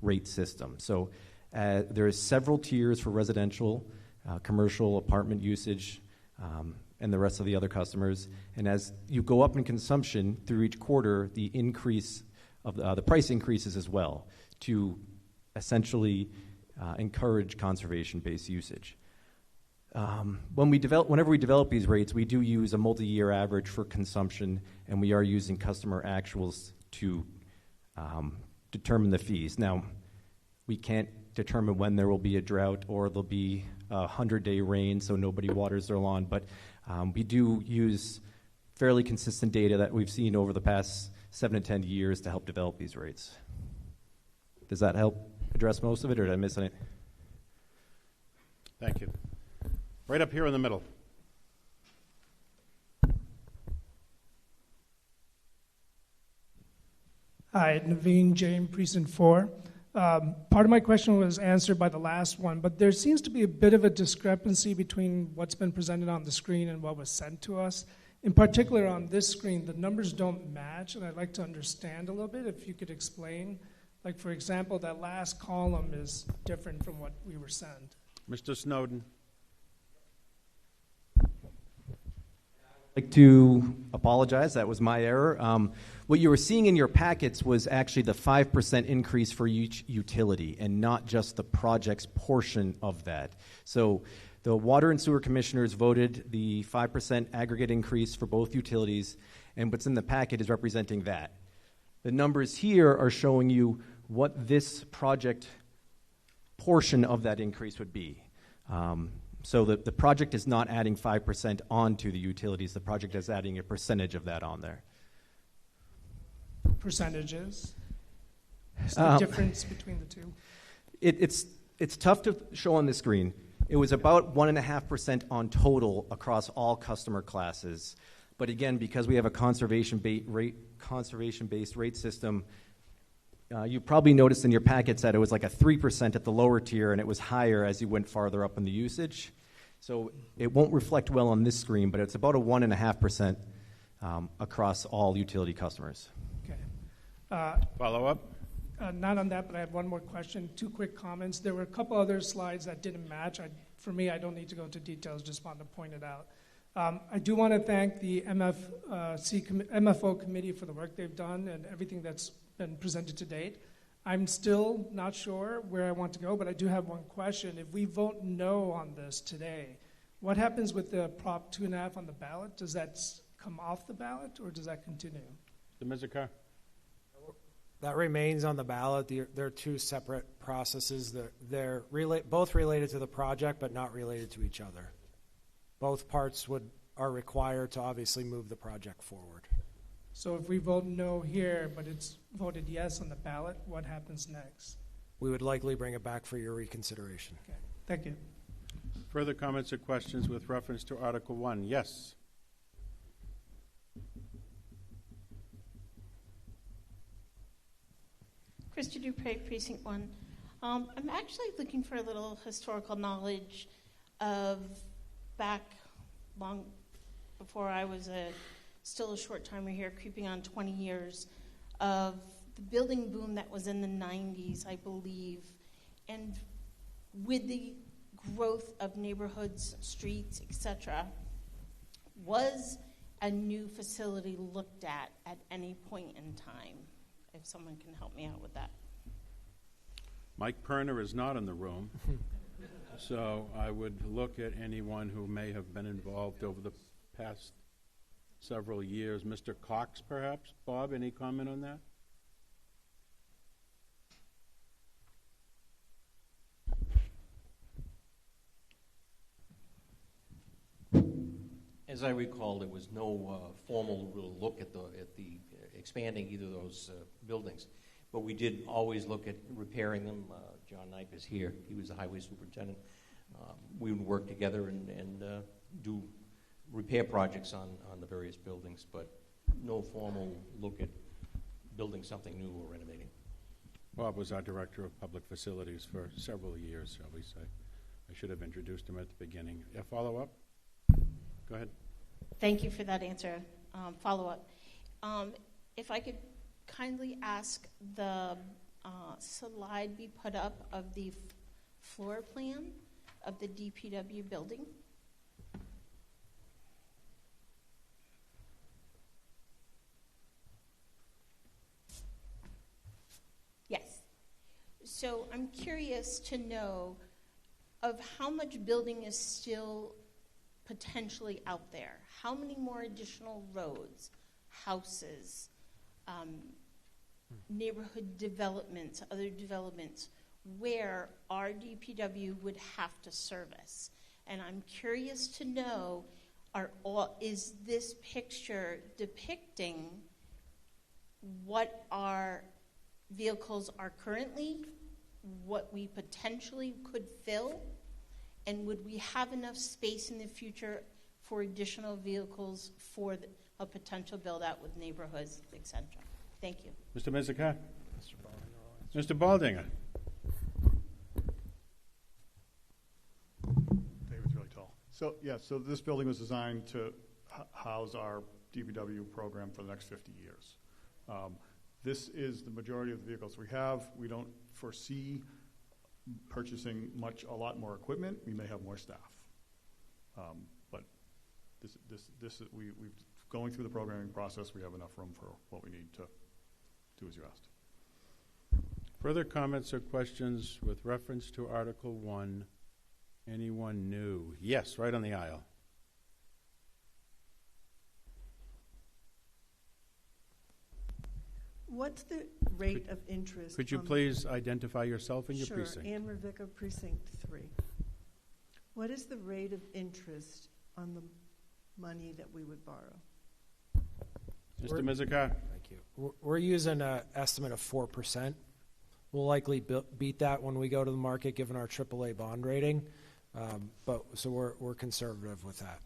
rate system. So there are several tiers for residential, commercial, apartment usage, and the rest of the other customers. And as you go up in consumption through each quarter, the increase of the price increases as well to essentially encourage conservation-based usage. Whenever we develop these rates, we do use a multi-year average for consumption, and we are using customer actuals to determine the fees. Now, we can't determine when there will be a drought or there'll be a 100-day rain, so nobody waters their lawn, but we do use fairly consistent data that we've seen over the past 7 to 10 years to help develop these rates. Does that help address most of it, or did I miss anything? Thank you. Right up here in the middle. Hi, Naveen Jain, Precinct 4. Part of my question was answered by the last one, but there seems to be a bit of a discrepancy between what's been presented on the screen and what was sent to us. In particular, on this screen, the numbers don't match, and I'd like to understand a little bit, if you could explain. Like, for example, that last column is different from what we were sent. Mr. Snowden. I'd like to apologize. That was my error. What you were seeing in your packets was actually the 5% increase for each utility, and not just the project's portion of that. So the water and sewer commissioners voted the 5% aggregate increase for both utilities, and what's in the packet is representing that. The numbers here are showing you what this project portion of that increase would be. So the project is not adding 5% onto the utilities. The project is adding a percentage of that on there. Percentages? What's the difference between the two? It's tough to show on the screen. It was about 1.5% on total across all customer classes. But again, because we have a conservation-based rate system, you probably noticed in your packets that it was like a 3% at the lower tier, and it was higher as you went farther up in the usage. So it won't reflect well on this screen, but it's about a 1.5% across all utility customers. Okay. Follow up? Not on that, but I have one more question. 2 quick comments. There were a couple other slides that didn't match. For me, I don't need to go into details, just wanted to point it out. I do want to thank the MFO committee for the work they've done and everything that's been presented to date. I'm still not sure where I want to go, but I do have one question. If we vote no on this today, what happens with the Prop 2.5 on the ballot? Does that come off the ballot, or does that continue? Mr. Carr? That remains on the ballot. They're 2 separate processes. They're both related to the project, but not related to each other. Both parts are required to obviously move the project forward. So if we vote no here, but it's voted yes on the ballot, what happens next? We would likely bring it back for your reconsideration. Okay, thank you. Further comments or questions with reference to Article 1? Yes. Krista Dupre, Precinct 1. I'm actually looking for a little historical knowledge of back long before I was still a short timer here, creeping on 20 years, of the building boom that was in the 90s, I believe. And with the growth of neighborhoods, streets, etc., was a new facility looked at any point in time? If someone can help me out with that. Mike Perner is not in the room, so I would look at anyone who may have been involved over the past several years. Mr. Cox, perhaps? Bob, any comment on that? As I recall, there was no formal look at the expanding either of those buildings, but we did always look at repairing them. John Knipe is here; he was the highway superintendent. We would work together and do repair projects on the various buildings, but no formal look at building something new or renovating. Bob was our director of public facilities for several years, shall we say. I should have introduced him at the beginning. A follow-up? Go ahead. Thank you for that answer. Follow-up. If I could kindly ask the slide be put up of the floor plan of the DPW building. Yes. So I'm curious to know of how much building is still potentially out there. How many more additional roads, houses, neighborhood developments, other developments, where our DPW would have to service? And I'm curious to know, is this picture depicting what our vehicles are currently, what we potentially could fill, and would we have enough space in the future for additional vehicles for a potential build-out with neighborhoods, et cetera? Thank you. Mr. Mizuka? Mr. Baldinger? David's really tall. So this building was designed to house our DPW program for the next 50 years. This is the majority of the vehicles we have. We don't foresee purchasing a lot more equipment. We may have more staff. But we've going through the programming process, we have enough room for what we need to do as you asked. Further comments or questions with reference to Article 1? Anyone new? Yes, right on the aisle. What's the rate of interest? Could you please identify yourself and your sure, precinct? Ann Ravica, Precinct 3. What is the rate of interest on the money that we would borrow? Mr. Mizikar? Thank you. We're using an estimate of 4%. We'll likely beat that when we go to the market, given our AAA bond rating. So we're conservative with that.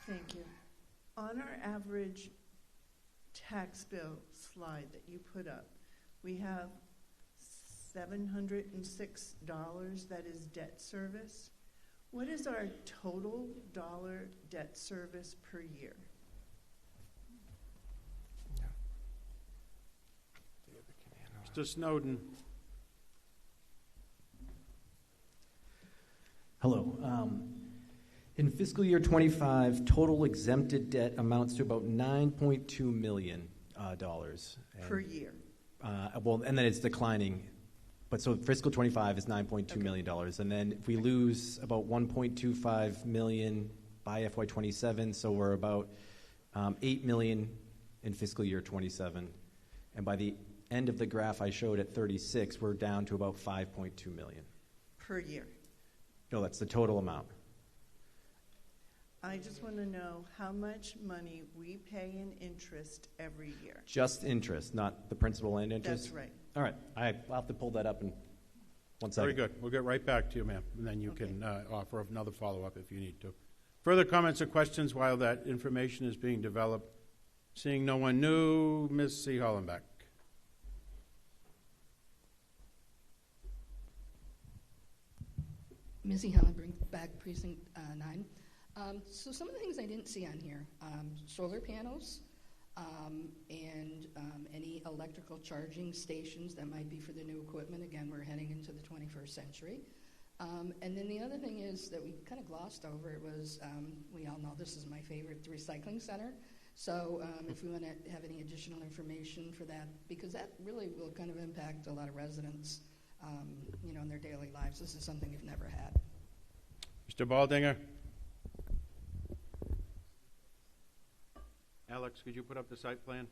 Thank you. On our average tax bill slide that you put up, we have $706 that is debt service. What is our total dollar debt service per year? Mr. Snowden. Hello. In fiscal year 25, total exempted debt amounts to about $9.2 million. Per year? Well, and then it's declining. But so fiscal 25 is $9.2 million. And then if we lose about $1.25 million by FY 27, so we're about $8 million in fiscal year 27. And by the end of the graph I showed at 36, we're down to about $5.2 million. Per year? No, that's the total amount. I just want to know how much money we pay in interest every year. Just interest, not the principal and interest? That's right. All right. I'll have to pull that up in 1 second. Very good. We'll get right back to you, ma'am, and then you can offer another follow-up if you need to. Further comments or questions while that information is being developed? Seeing no one new, Ms. C. Hollenbeck. Missy Hollenbeck, Precinct 9. So some of the things I didn't see on here, solar panels and any electrical charging stations that might be for the new equipment. Again, we're heading into the 21st century. And then the other thing is that we kind of glossed over, it was, we all know this is my favorite, the recycling center. So if we want to have any additional information for that, because that really will kind of impact a lot of residents, in their daily lives. This is something we've never had. Mr. Baldinger. Alex, could you put up the site plan?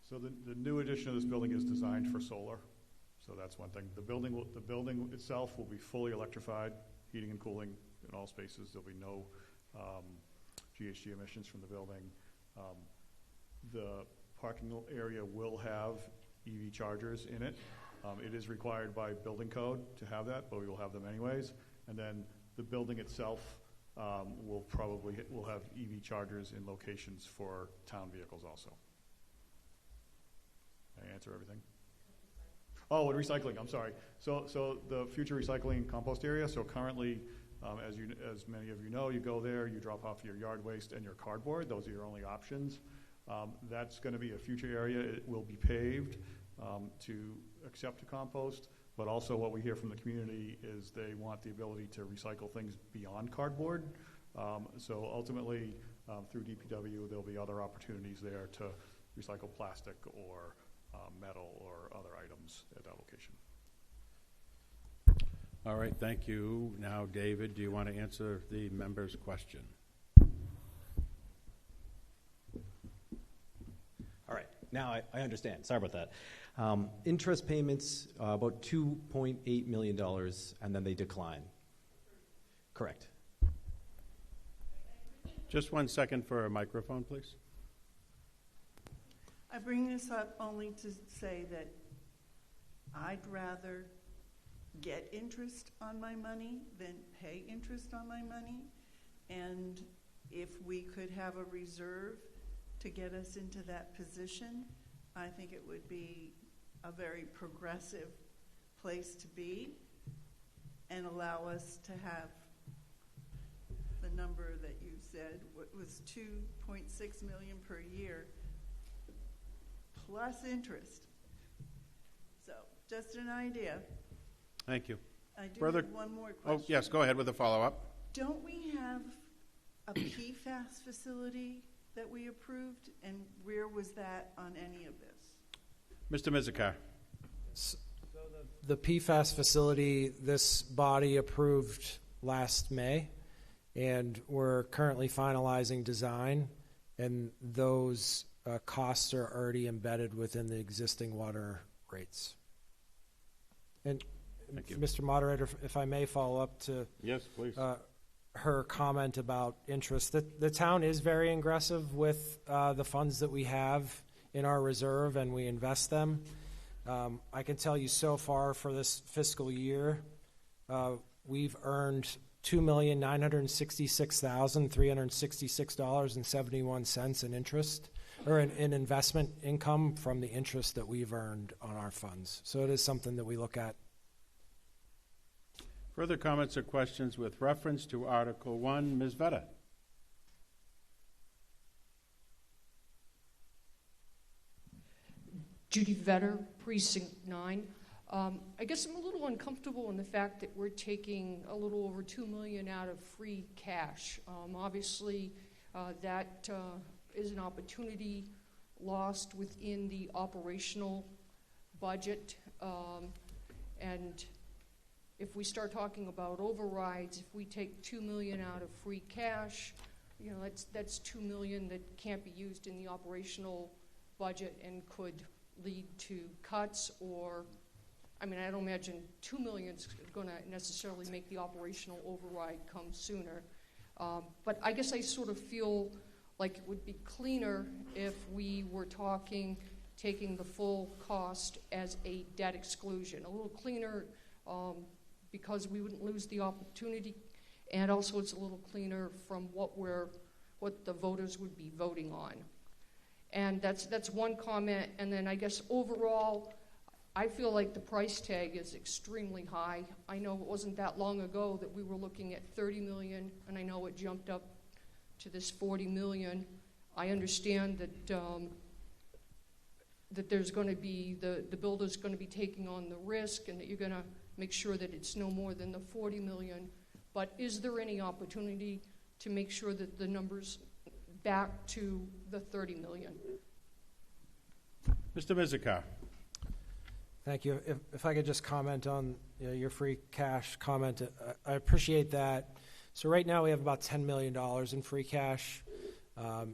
So the new addition of this building is designed for solar. So that's one thing. The building itself will be fully electrified, heating and cooling in all spaces. There'll be no GHG emissions from the building. The parking area will have EV chargers in it. It is required by building code to have that, but we will have them anyways. And then the building itself will have EV chargers in locations for town vehicles also. Did I answer everything? Oh, and recycling, I'm sorry. So the future recycling and compost area, so currently, as many of you know, you go there, you drop off your yard waste and your cardboard. Those are your only options. That's going to be a future area. It will be paved to accept a compost, but also what we hear from the community is they want the ability to recycle things beyond cardboard. So ultimately, through DPW, there'll be other opportunities there to recycle plastic or metal or other items at that location. All right, thank you. Now, David, do you want to answer the member's question? All right, now I understand. Sorry about that. Interest payments, about $2.8 million, and then they decline. Correct. Just 1 second for a microphone, please. I bring this up only to say that I'd rather get interest on my money than pay interest on my money. And if we could have a reserve to get us into that position, I think it would be a very progressive place to be and allow us to have the number that you said, what was $2.6 million per year plus interest. So just an idea. Thank you. I do Further? have one more question. Oh, yes, go ahead with a follow-up. Don't we have a PFAS facility that we approved, and where was that on any of this? Mr. Mizikar. So the PFAS facility, this body approved last May, and we're currently finalizing design, and those costs are already embedded within the existing water rates. And Thank you. Mr. Moderator, if I may follow up to Yes, please. Her comment about interest. The town is very aggressive with the funds that we have in our reserve, and we invest them. I can tell you so far for this fiscal year, we've earned $2,966,366.71 in interest, or in investment income from the interest that we've earned on our funds. So it is something that we look at. Further comments or questions with reference to Article 1? Ms. Vedder. Judy Vedder, Precinct 9. I guess I'm a little uncomfortable in the fact that we're taking a little over $2 million out of free cash. Obviously, that is an opportunity lost within the operational budget. And if we start talking about overrides, if we take $2 million out of free cash, you know, that's $2 million that can't be used in the operational budget and could lead to cuts, or, I mean, I don't imagine $2 million is going to necessarily make the operational override come sooner. But I guess I sort of feel like it would be cleaner if we were taking the full cost as a debt exclusion. A little cleaner because we wouldn't lose the opportunity, and also it's a little cleaner from what the voters would be voting on. And that's one comment. And then I guess overall, I feel like the price tag is extremely high. I know it wasn't that long ago that we were looking at $30 million, and I know it jumped up to this $40 million. I understand that that there's going to be the builder's going to be taking on the risk, and that you're going to make sure that it's no more than the $40 million. But is there any opportunity to make sure that the numbers back to the $30 million? Mr. Mizikar. Thank you. If I could just comment on your free cash comment, I appreciate that. So right now we have about $10 million in free cash.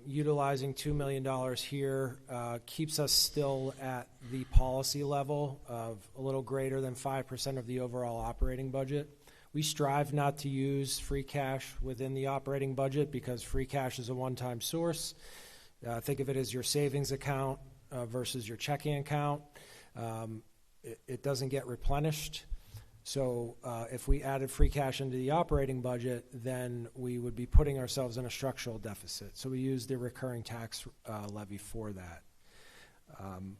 Utilizing $2 million here keeps us still at the policy level of a little greater than 5% of the overall operating budget. We strive not to use free cash within the operating budget because free cash is a one-time source. Think of it as your savings account versus your checking account. It doesn't get replenished. So if we added free cash into the operating budget, then we would be putting ourselves in a structural deficit. So we use the recurring tax levy for that.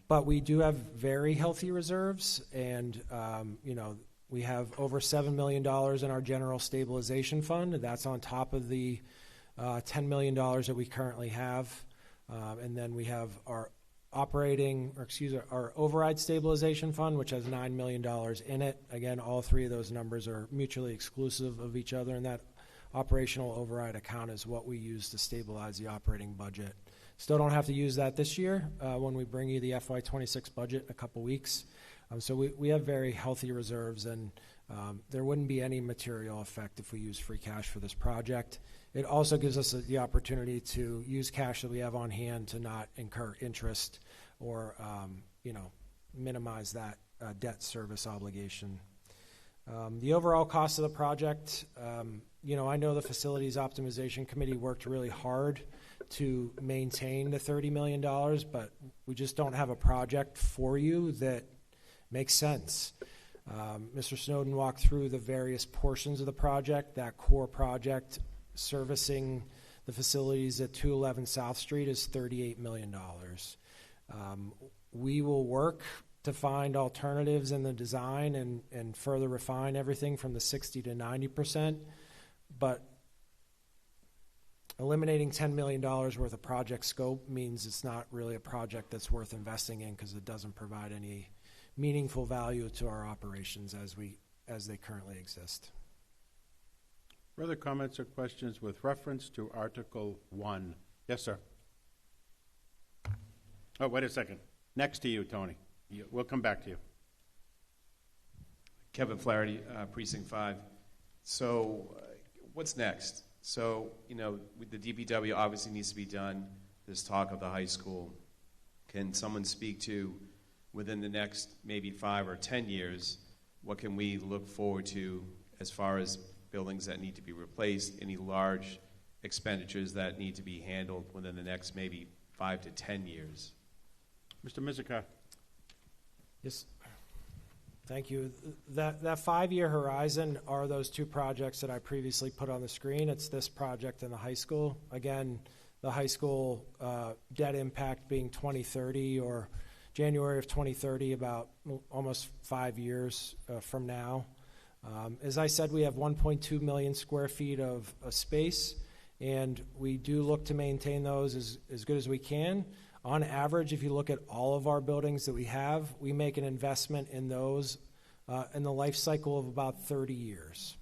But we do have very healthy reserves, and we have over $7 million in our general stabilization fund. That's on top of the $10 million that we currently have. And then we have our our override stabilization fund, which has $9 million in it. Again, all three of those numbers are mutually exclusive of each other, and that operational override account is what we use to stabilize the operating budget. Still don't have to use that this year when we bring you the FY26 budget in a couple weeks. So we have very healthy reserves, and there wouldn't be any material effect if we use free cash for this project. It also gives us the opportunity to use cash that we have on hand to not incur interest or minimize that debt service obligation. The overall cost of the project, I know the Facilities Optimization Committee worked really hard to maintain the $30 million, but we just don't have a project for you that makes sense. Mr. Snowden walked through the various portions of the project. That core project servicing the facilities at 211 South Street is $38 million. We will work to find alternatives in the design and further refine everything from the 60 to 90%, but eliminating $10 million worth of project scope means it's not really a project that's worth investing in because it doesn't provide any meaningful value to our operations as they currently exist. Further comments or questions with reference to Article 1? Yes, sir. Oh, wait a second. Next to you, Tony. We'll come back to you. Kevin Flaherty, Precinct 5. So what's next? So, the DPW obviously needs to be done. There's talk of the high school. Can someone speak to within the next maybe 5 or 10 years, what can we look forward to as far as buildings that need to be replaced, any large expenditures that need to be handled within the next maybe 5 to 10 years? Mr. Mizuka. Yes. Thank you. That 5-year horizon are those two projects that I previously put on the screen. It's this project and the high school. Again, the high school debt impact being 2030 or January of 2030, about almost 5 years from now. As I said, we have 1.2 million square feet of space, and we do look to maintain those as good as we can. On average, if you look at all of our buildings that we have, we make an investment in those in the life cycle of about 30 years.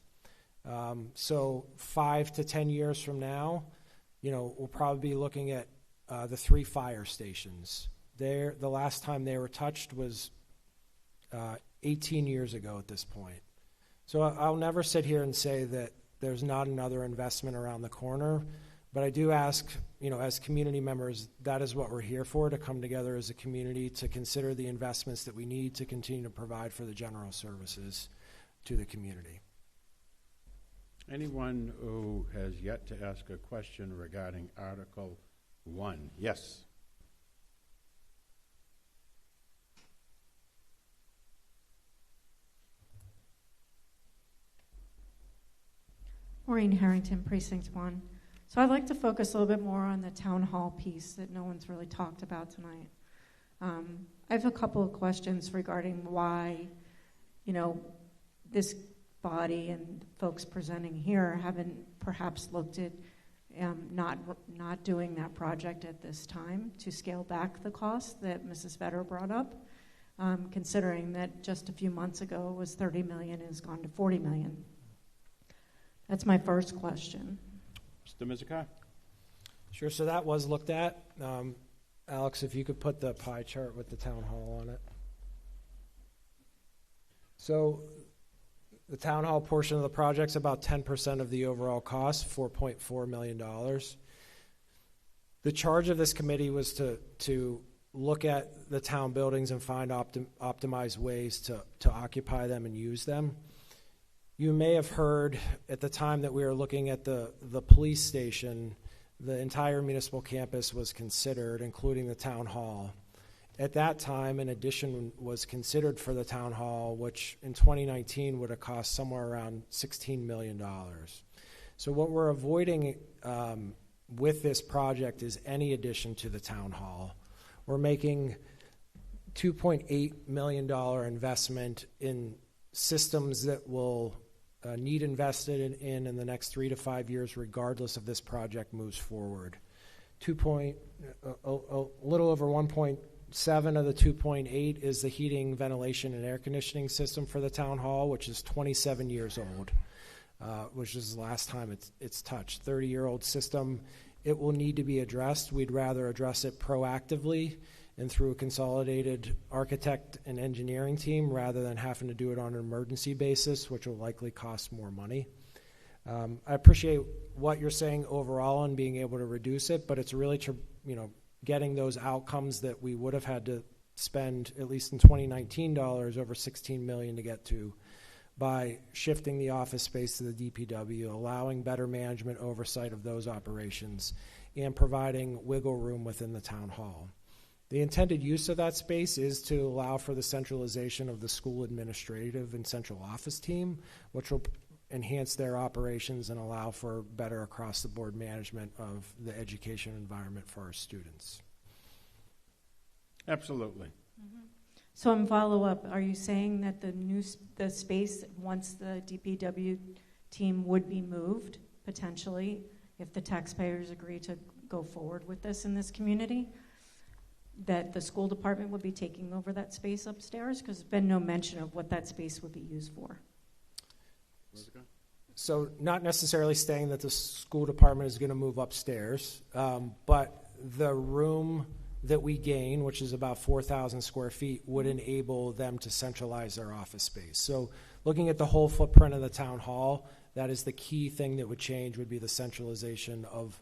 So 5 to 10 years from now, we'll probably be looking at the 3 fire stations. The last time they were touched was 18 years ago at this point. So I'll never sit here and say that there's not another investment around the corner, but I do ask, as community members, that is what we're here for, to come together as a community to consider the investments that we need to continue to provide for the general services to the community. Anyone who has yet to ask a question regarding Article 1? Yes. Maureen Harrington, Precinct 1. So I'd like to focus a little bit more on the town hall piece that no one's really talked about tonight. I have a couple of questions regarding why, this body and folks presenting here haven't perhaps looked at not doing that project at this time to scale back the cost that Mrs. Vedder brought up, considering that just a few months ago it was $30 million and has gone to $40 million. That's my first question. Mr. Mizuka? Sure, so that was looked at. Alex, if you could put the pie chart with the town hall on it. So the town hall portion of the project's about 10% of the overall cost, $4.4 million. The charge of this committee was to look at the town buildings and find optimized ways to occupy them and use them. You may have heard at the time that we were looking at the police station, the entire municipal campus was considered, including the town hall. At that time, an addition was considered for the town hall, which in 2019 would have cost somewhere around $16 million. So what we're avoiding with this project is any addition to the town hall. We're making $2.8 million investment in systems that will need invested in the next 3 to 5 years, regardless of this project moves forward. A little over 1.7 of the 2.8 is the heating, ventilation, and air conditioning system for the town hall, which is 27 years old, which is the last time it's touched. 30-year-old system. It will need to be addressed. We'd rather address it proactively and through a consolidated architect and engineering team rather than having to do it on an emergency basis, which will likely cost more money. I appreciate what you're saying overall and being able to reduce it, but it's really getting those outcomes that we would have had to spend, at least in 2019 dollars, over $16 million to get to by shifting the office space to the DPW, allowing better management oversight of those operations, and providing wiggle room within the town hall. The intended use of that space is to allow for the centralization of the school administrative and central office team, which will enhance their operations and allow for better across-the-board management of the education environment for our students. Absolutely. Mm-hmm. So in follow-up, are you saying that the space, once the DPW team would be moved, potentially, if the taxpayers agree to go forward with this in this community, that the school department would be taking over that space upstairs? Because there's been no mention of what that space would be used for. So not necessarily saying that the school department is going to move upstairs, but the room that we gain, which is about 4,000 square feet, would enable them to centralize their office space. So looking at the whole footprint of the town hall, that is the key thing that would change, would be the centralization of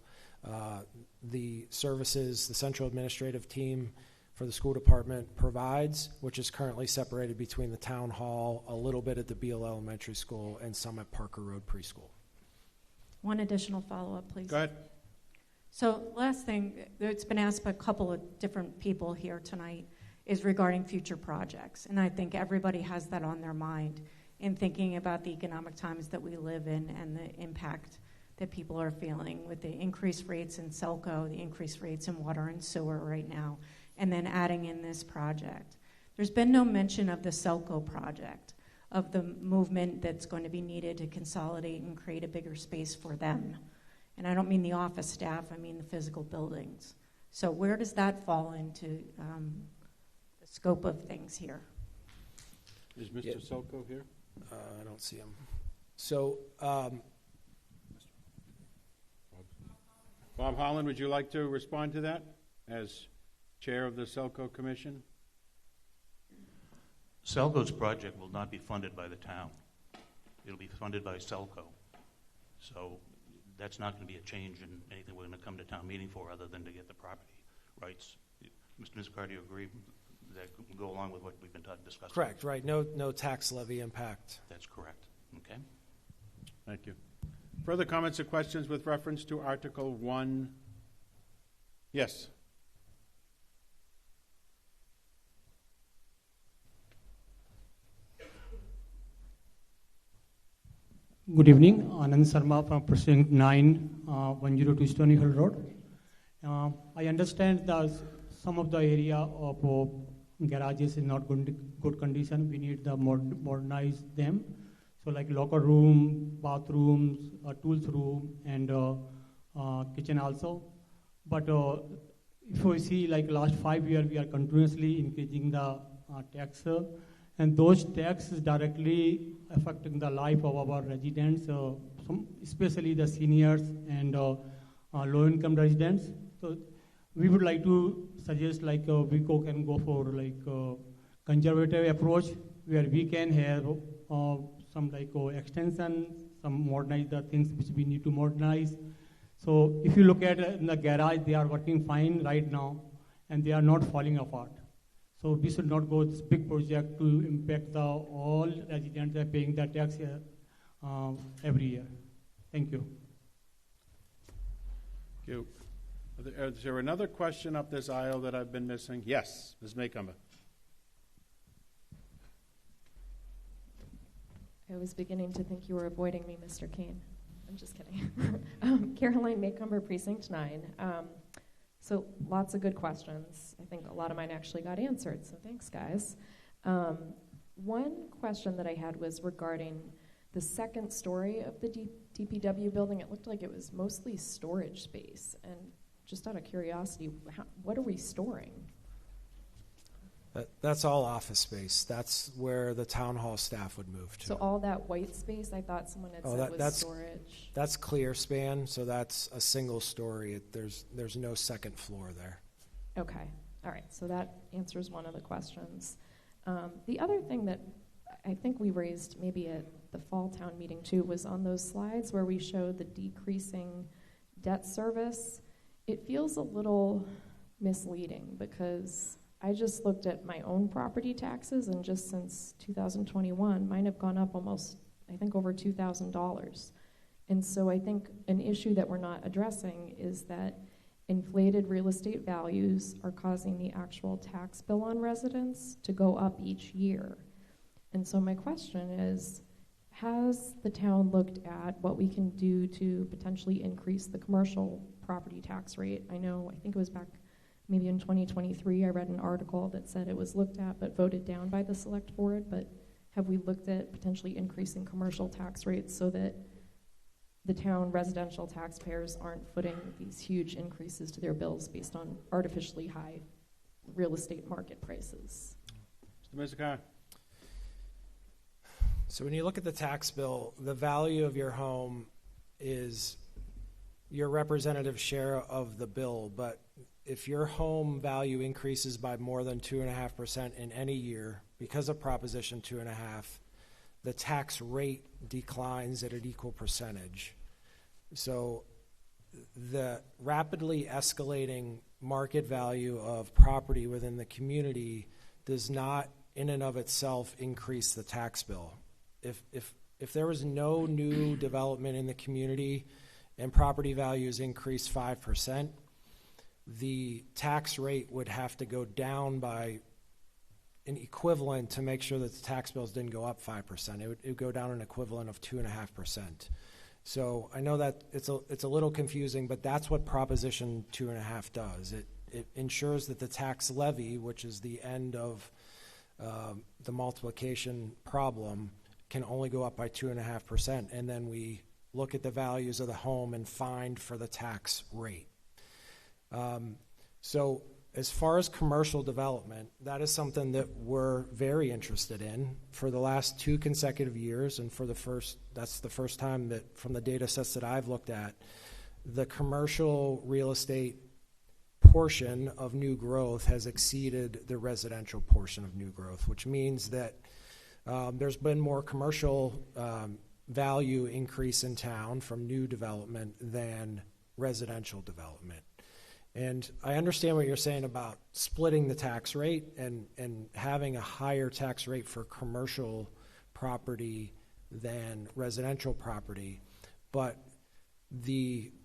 the services, the central administrative team for the school department provides, which is currently separated between the town hall, a little bit at the Beal Elementary School, and some at Parker Road Preschool. One additional follow-up, please. Go ahead. So last thing, it's been asked by a couple of different people here tonight, is regarding future projects. And I think everybody has that on their mind in thinking about the economic times that we live in and the impact that people are feeling with the increased rates in Selco, the increased rates in water and sewer right now, and then adding in this project. There's been no mention of the Selco project, of the movement that's going to be needed to consolidate and create a bigger space for them. And I don't mean the office staff, I mean the physical buildings. So where does that fall into the scope of things here? Is Mr. Selko here? I don't see him. So, Bob Holland, would you like to respond to that as chair of the Selco Commission? Selco's project will not be funded by the town. It'll be funded by Selco. So that's not going to be a change in anything we're going to come to town meeting for other than to get the property rights. Mr. Niscar, you agree that will go along with what we've been discussing? correct, right. No tax levy impact. That's correct. Okay. Thank you. Further comments or questions with reference to Article 1? Yes. Good evening, Anand Sharma from Precinct 9, 102 Stony Hill Road. I understand that some of the area of garages is not good condition. We need to modernize them. So like locker room, bathrooms, tools room, and kitchen also. But if we see like last 5 years, we are continuously increasing the tax, and those taxes directly affecting the life of our residents, especially the seniors and low-income residents. So we would like to suggest like WICO can go for like conservative approach where we can have some like extension, some modernize the things which we need to modernize. So if you look at in the garage, they are working fine right now, and they are not falling apart. So we should not go this big project to impact all residents are paying the tax every year. Thank you. Thank you. Is there another question up this aisle that I've been missing? Yes, Ms. Maycomber. I was beginning to think you were avoiding me, Mr. Kane. I'm just kidding. Caroline Maycomber, Precinct 9. So lots of good questions. I think a lot of mine actually got answered, so thanks, guys. One question that I had was regarding the second story of the DPW building. It looked like it was mostly storage space. And just out of curiosity, what are we storing? That's all office space. That's where the town hall staff would move to. So all that white space, I thought someone had said was storage. That's clear span, so that's a single story. There's no second floor there. Okay, all right, so that answers one of the questions. The other thing that I think we raised maybe at the fall town meeting too was on those slides where we showed the decreasing debt service. It feels a little misleading because I just looked at my own property taxes, and just since 2021, mine have gone up almost, I think, over $2,000. And so I think an issue that we're not addressing is that inflated real estate values are causing the actual tax bill on residents to go up each year. And so my question is, has the town looked at what we can do to potentially increase the commercial property tax rate? I think it was back maybe in 2023, I read an article that said it was looked at but voted down by the select board, but have we looked at potentially increasing commercial tax rates so that the town residential taxpayers aren't footing these huge increases to their bills based on artificially high real estate market prices? Mr. Mizikar. So when you look at the tax bill, the value of your home is your representative share of the bill, but if your home value increases by more than 2.5% in any year because of Proposition 2.5, the tax rate declines at an equal percentage. So the rapidly escalating market value of property within the community does not in and of itself increase the tax bill. If there was no new development in the community and property values increased 5%, the tax rate would have to go down by an equivalent to make sure that the tax bills didn't go up 5%. It would go down an equivalent of 2.5%. So I know that it's a little confusing, but that's what Proposition 2.5 does. It ensures that the tax levy, which is the end of the multiplication problem, can only go up by 2.5%, and then we look at the values of the home and find for the tax rate. So as far as commercial development, that is something that we're very interested in for the last 2 consecutive years, and that's the first time that from the data sets that I've looked at, the commercial real estate portion of new growth has exceeded the residential portion of new growth, which means that there's been more commercial value increase in town from new development than residential development. And I understand what you're saying about splitting the tax rate and having a higher tax rate for commercial property than residential property, but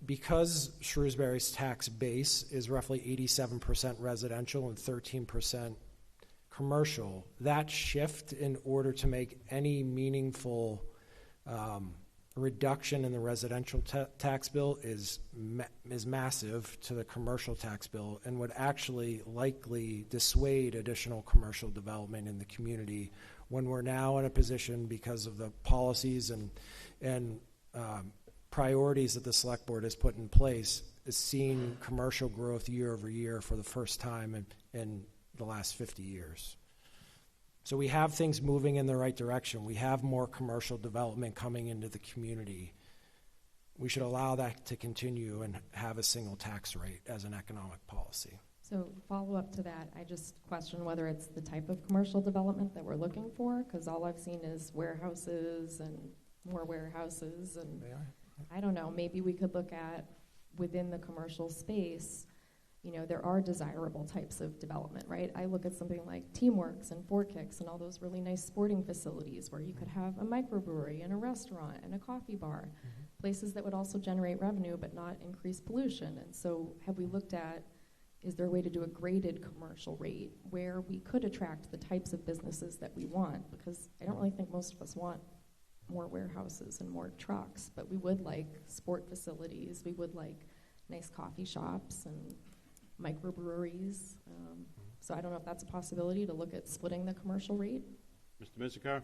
because Shrewsbury's tax base is roughly 87% residential and 13% commercial, that shift in order to make any meaningful reduction in the residential tax bill is massive to the commercial tax bill and would actually likely dissuade additional commercial development in the community when we're now in a position, because of the policies and priorities that the select board has put in place, is seeing commercial growth year over year for the first time in the last 50 years. So we have things moving in the right direction. We have more commercial development coming into the community. We should allow that to continue and have a single tax rate as an economic policy. So follow up to that, I just question whether it's the type of commercial development that we're looking for, because all I've seen is warehouses and more warehouses, and I don't know, maybe we could look at within the commercial space, you know, there are desirable types of development, right? I look at something like Teamworks and Four Kicks and all those really nice sporting facilities where you could have a microbrewery and a restaurant and a coffee bar, places that would also generate revenue but not increase pollution. And so have we looked at, is there a way to do a graded commercial rate where we could attract the types of businesses that we want? Because I don't really think most of us want more warehouses and more trucks, but we would like sport facilities, we would like nice coffee shops and microbreweries. So I don't know if that's a possibility to look at splitting the commercial rate. Mr. Mizikar?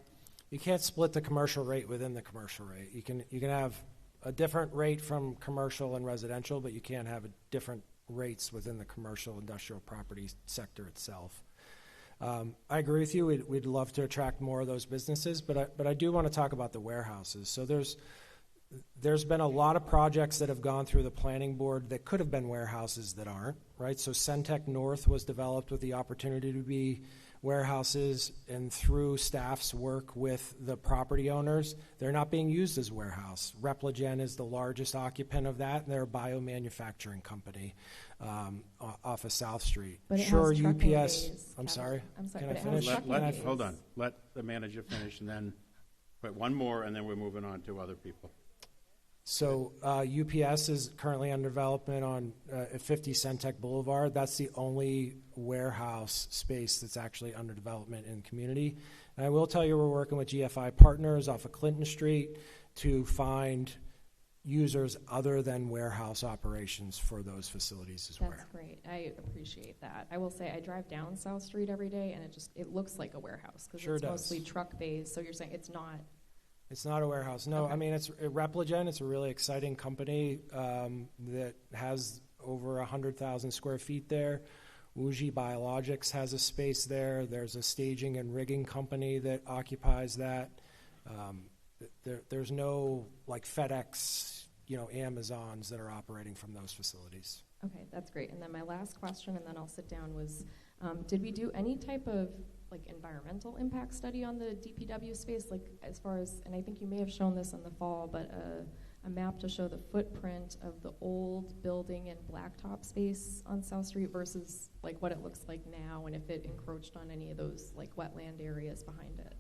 You can't split the commercial rate within the commercial rate. You can have a different rate from commercial and residential, but you can't have different rates within the commercial industrial property sector itself. I agree with you. We'd love to attract more of those businesses, but I do want to talk about the warehouses. So there's been a lot of projects that have gone through the planning board that could have been warehouses that aren't, right? So Centec North was developed with the opportunity to be warehouses, and through staff's work with the property owners, they're not being used as warehouse. Repligen is the largest occupant of that, and they're a biomanufacturing company off of South Street. But sure, UPS. Bays, I'm sorry. Can I but finish? Hold on. Let the manager finish, and then wait, one more, and then we're moving on to other people. So UPS is currently under development on 50 Centec Boulevard. That's the only warehouse space that's actually under development in the community. And I will tell you, we're working with GFI Partners off of Clinton Street to find users other than warehouse operations for those facilities as well. That's great. I appreciate that. I will say I drive down South Street every day, and it looks like a warehouse because Sure it's does. mostly truck bays. So you're saying it's not? It's not a warehouse. No, Okay. I mean, it's Repligen. It's a really exciting company that has over 100,000 square feet there. Wuji Biologics has a space there. There's a staging and rigging company that occupies that. There's no like FedEx, Amazons that are operating from those facilities. Okay, that's great. And then my last question, and then I'll sit down, was did we do any type of like environmental impact study on the DPW space, like as far as, and I think you may have shown this in the fall, but a map to show the footprint of the old building and blacktop space on South Street versus like what it looks like now, and if it encroached on any of those like wetland areas behind it.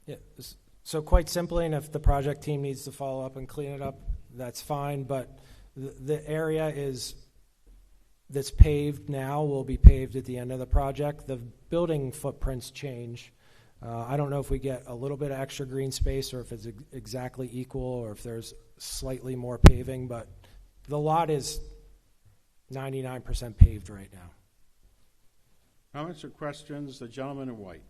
Yeah. So quite simply, and if the project team needs to follow up and clean it up, that's fine. But the area that's paved now will be paved at the end of the project. The building footprints change. I don't know if we get a little bit of extra green space or if it's exactly equal or if there's slightly more paving, but the lot is 99% paved right now. Comments or questions? The gentleman in white.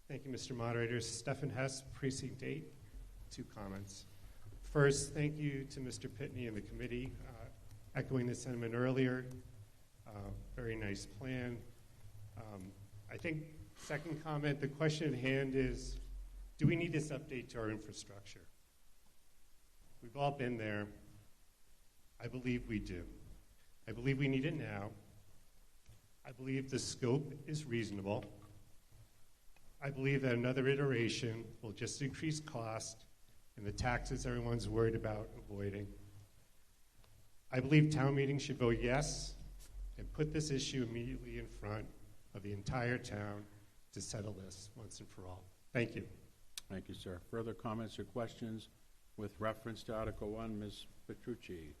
Thank you, Mr. Moderator. Stephen Hess, Precinct 8. 2 comments. First, thank you to Mr. Pitney and the committee. Echoing the sentiment earlier, very nice plan. I think, second comment, the question at hand is, do we need this update to our infrastructure? We've all been there. I believe we do. I believe we need it now. I believe the scope is reasonable. I believe that another iteration will just increase cost and the taxes everyone's worried about avoiding. I believe town meeting should vote yes and put this issue immediately in front of the entire town to settle this once and for all. Thank you. Thank you, sir. Further comments or questions with reference to Article 1? Ms. Petrucci.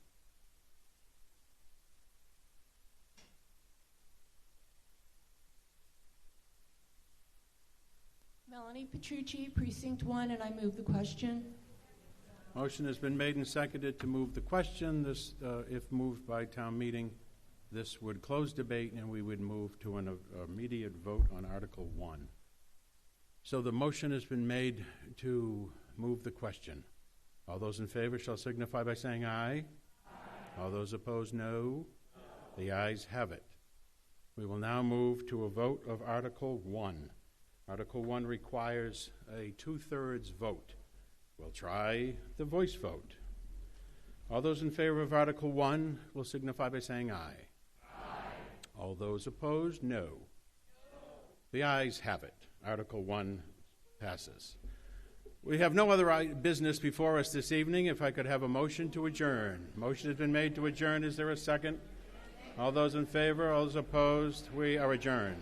Melanie Petrucci, Precinct 1, and I move the question. Motion has been made and seconded to move the question. This, if moved by town meeting, this would close debate and we would move to an immediate vote on Article 1. So the motion has been made to move the question. All those in favor shall signify by saying aye. Aye. All those opposed, no. The ayes have it. We will now move to a vote of Article 1. Article 1 requires a 2/3 vote. We'll try the voice vote. All those in favor of Article 1 will signify by saying aye. Aye. All those opposed, no. The ayes have it. Article 1 passes. We have no other business before us this evening. If I could have a motion to adjourn. Motion has been made to adjourn. Is there a second? All those in favor, all those opposed, we are adjourned.